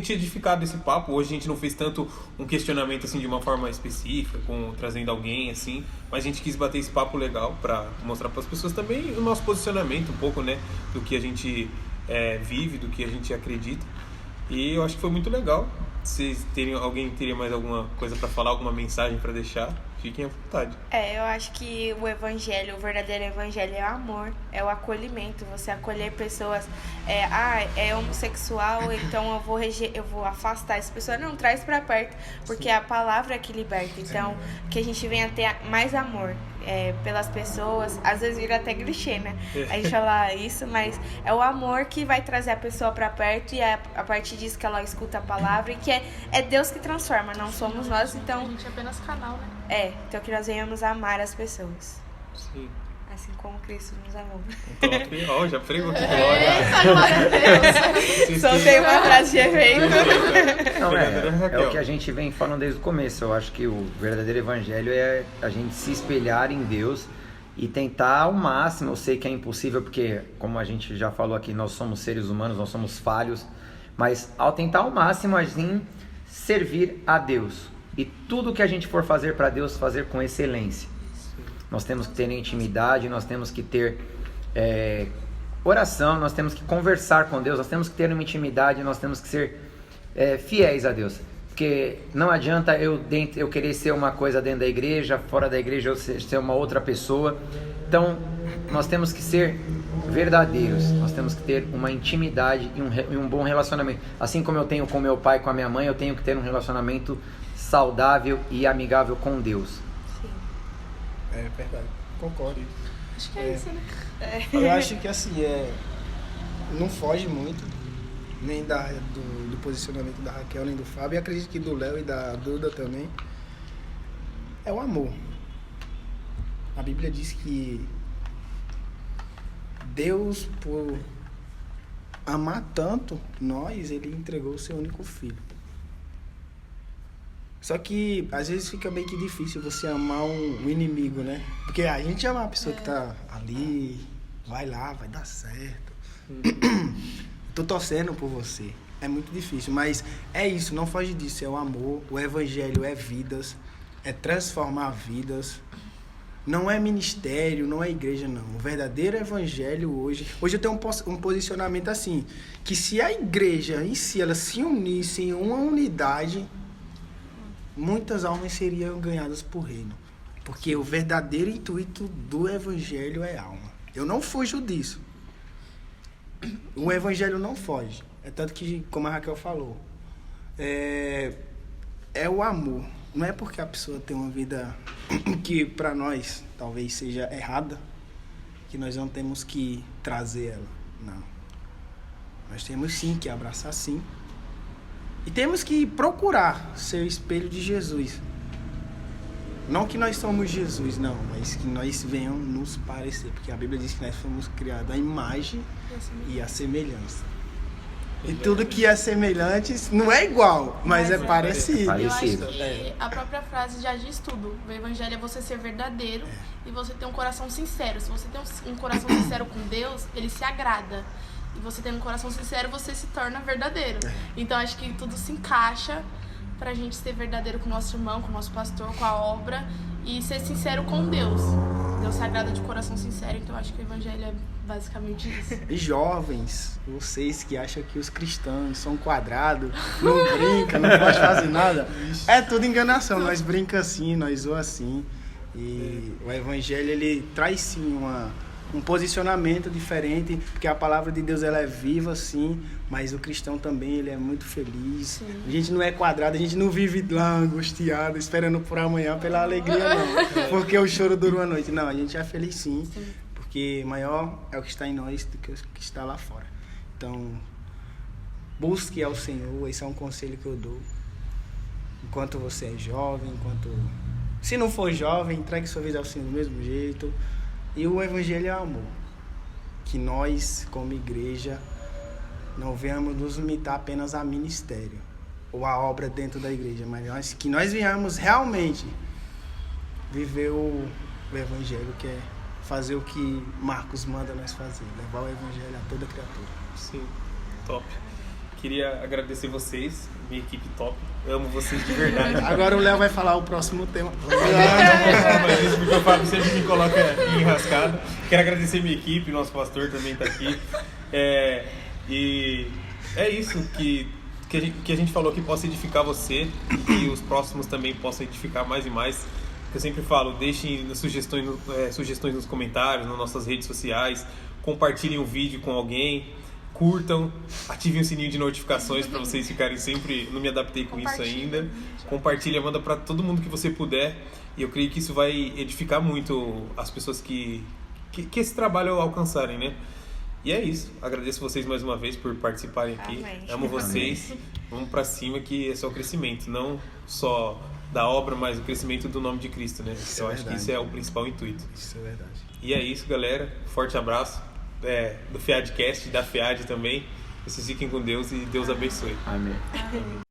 te edificado esse papo. Hoje a gente não fez tanto um questionamento assim de uma forma específica, trazendo alguém assim, mas a gente quis bater esse papo legal para mostrar para as pessoas também o nosso posicionamento um pouco, né, do que a gente vive, do que a gente acredita. E eu acho que foi muito legal. Se alguém teria mais alguma coisa para falar, alguma mensagem para deixar, fiquem à vontade. Eu acho que o verdadeiro evangelho é o amor, é o acolhimento, você acolher pessoas, é homossexual, então eu vou afastar essa pessoa, não, traz pra perto, porque é a palavra que liberta, então que a gente venha ter mais amor pelas pessoas, às vezes vira até clichê, né, a gente fala isso, mas é o amor que vai trazer a pessoa pra perto e é a partir disso que ela escuta a palavra e que é Deus que transforma, não somos nós, então... A gente é apenas canal, né? Então que nós venhamos amar as pessoas. Sim. Assim como Cristo nos amou. Então, já pregou que glória. Eita, glória a Deus! Soltei uma frase de efeito. Não, é Raquel. o que a gente vem falando desde o começo. Eu acho que o verdadeiro evangelho é a gente se espelhar em Deus e tentar ao máximo. Eu sei que é impossível porque, como a gente já falou aqui, nós somos seres humanos, nós somos falhos, mas ao tentar ao máximo, assim, servir a Deus. E tudo que a gente for fazer para Deus, fazer com excelência. Nós temos que ter intimidade, nós temos que ter oração, nós temos que conversar com Deus, nós temos que ter uma intimidade, nós temos que ser fiéis a Deus. Porque não adianta eu querer ser uma coisa dentro da igreja, fora da igreja eu ser uma outra pessoa. Então, nós temos que ser verdadeiros, nós temos que ter uma intimidade e um bom relacionamento. Assim como eu tenho com meu pai, com a minha mãe, eu tenho que ter um relacionamento saudável e amigável com Deus. É verdade, concordo. Acho que é isso, né? Eu acho que assim, não foge muito, nem do posicionamento da Raquel, nem do Fábio, e acredito que do Léo e da Duda também. É o amor. A Bíblia diz que Deus, por amar tanto nós, Ele entregou o seu único filho. Só que às vezes fica meio que difícil você amar um inimigo, né? Porque a gente ama a pessoa que tá ali, vai lá, vai dar certo. Tô torcendo por você. É muito difícil, mas é isso, não foge disso. É o amor, o evangelho é vidas, é transformar vidas. Não é ministério, não é igreja, não. O verdadeiro evangelho hoje eu tenho um posicionamento assim, que se a igreja em si, ela se unisse em uma unidade, muitas almas seriam ganhadas por reino. Porque o verdadeiro intuito do evangelho é alma. Eu não fujo disso. O evangelho não foge. É tanto que, como a Raquel falou, é o amor. não é porque a pessoa tem uma vida que para nós talvez seja errada que nós não temos que trazer ela. Não. Nós temos sim que abraçar sim. E temos que procurar ser o espelho de Jesus. Não que nós somos Jesus, não, mas que nós venhamos nos parecer. Porque a Bíblia diz que nós fomos criados à imagem e à semelhança. E tudo que é semelhante não é igual, mas é parecido. Eu acho que a própria frase já diz tudo. O evangelho é você ser verdadeiro e você ter um coração sincero. Se você tem um coração sincero com Deus, ele se agrada. E você tendo um coração sincero, você se torna verdadeiro. Então acho que tudo se encaixa pra gente ser verdadeiro com o nosso irmão, com o nosso pastor, com a obra e ser sincero com Deus. Deus se agrada de coração sincero, então acho que o evangelho é basicamente isso. E jovens, vocês que acham que os cristãos são quadrados, não brinca, não pode fazer nada, é tudo enganação. Nós brinca assim, nós zoa assim. E o evangelho, ele traz sim um posicionamento diferente, porque a palavra de Deus ela é viva, sim, mas o cristão também ele é muito feliz. Sim. A gente não é quadrado, a gente não vive lá angustiado, esperando por amanhã pela alegria, não. Porque o choro dura uma noite. Não, a gente é feliz sim, porque maior é o que está em nós do que o que está lá fora. Então, busque ao Senhor, esse é um conselho que eu dou. Enquanto você é jovem, se não for jovem, entregue sua vida ao Senhor do mesmo jeito. E o evangelho é amor. Que nós, como igreja, não venhamos nos limitar apenas a ministério ou a obra dentro da igreja, mas que nós venhamos realmente viver o evangelho, que é fazer o que Marcos manda nós fazer, levar o evangelho a toda criatura. Sim, top. Queria agradecer vocês, minha equipe top. Amo vocês de verdade. Agora o Léo vai falar o próximo tema. Mas isso porque o Fábio sempre me coloca em enrascada. Quero agradecer minha equipe, nosso pastor também está aqui. E é isso que a gente falou, que possa edificar você e que os próximos também possam edificar mais e mais. Eu sempre falo, deixem sugestões nos comentários, nas nossas redes sociais, compartilhem o vídeo com alguém. Curtam, ativem o sininho de notificações para vocês ficarem sempre... Não me adaptei com isso ainda. Compartilha, manda para todo mundo que você puder. E eu creio que isso vai edificar muito as pessoas que esse trabalho alcançarem, né? E é isso. Agradeço vocês mais uma vez por participarem aqui. Amém. Amo vocês. Vamos para cima, que é só o crescimento. Não só da obra, mas o crescimento do nome de Cristo, né? Eu acho que isso é o principal intuito. Isso é verdade. E é isso, galera. Forte abraço. Do FEADcast, da FEAD também. Vocês fiquem com Deus e Deus abençoe. Amém. Amém.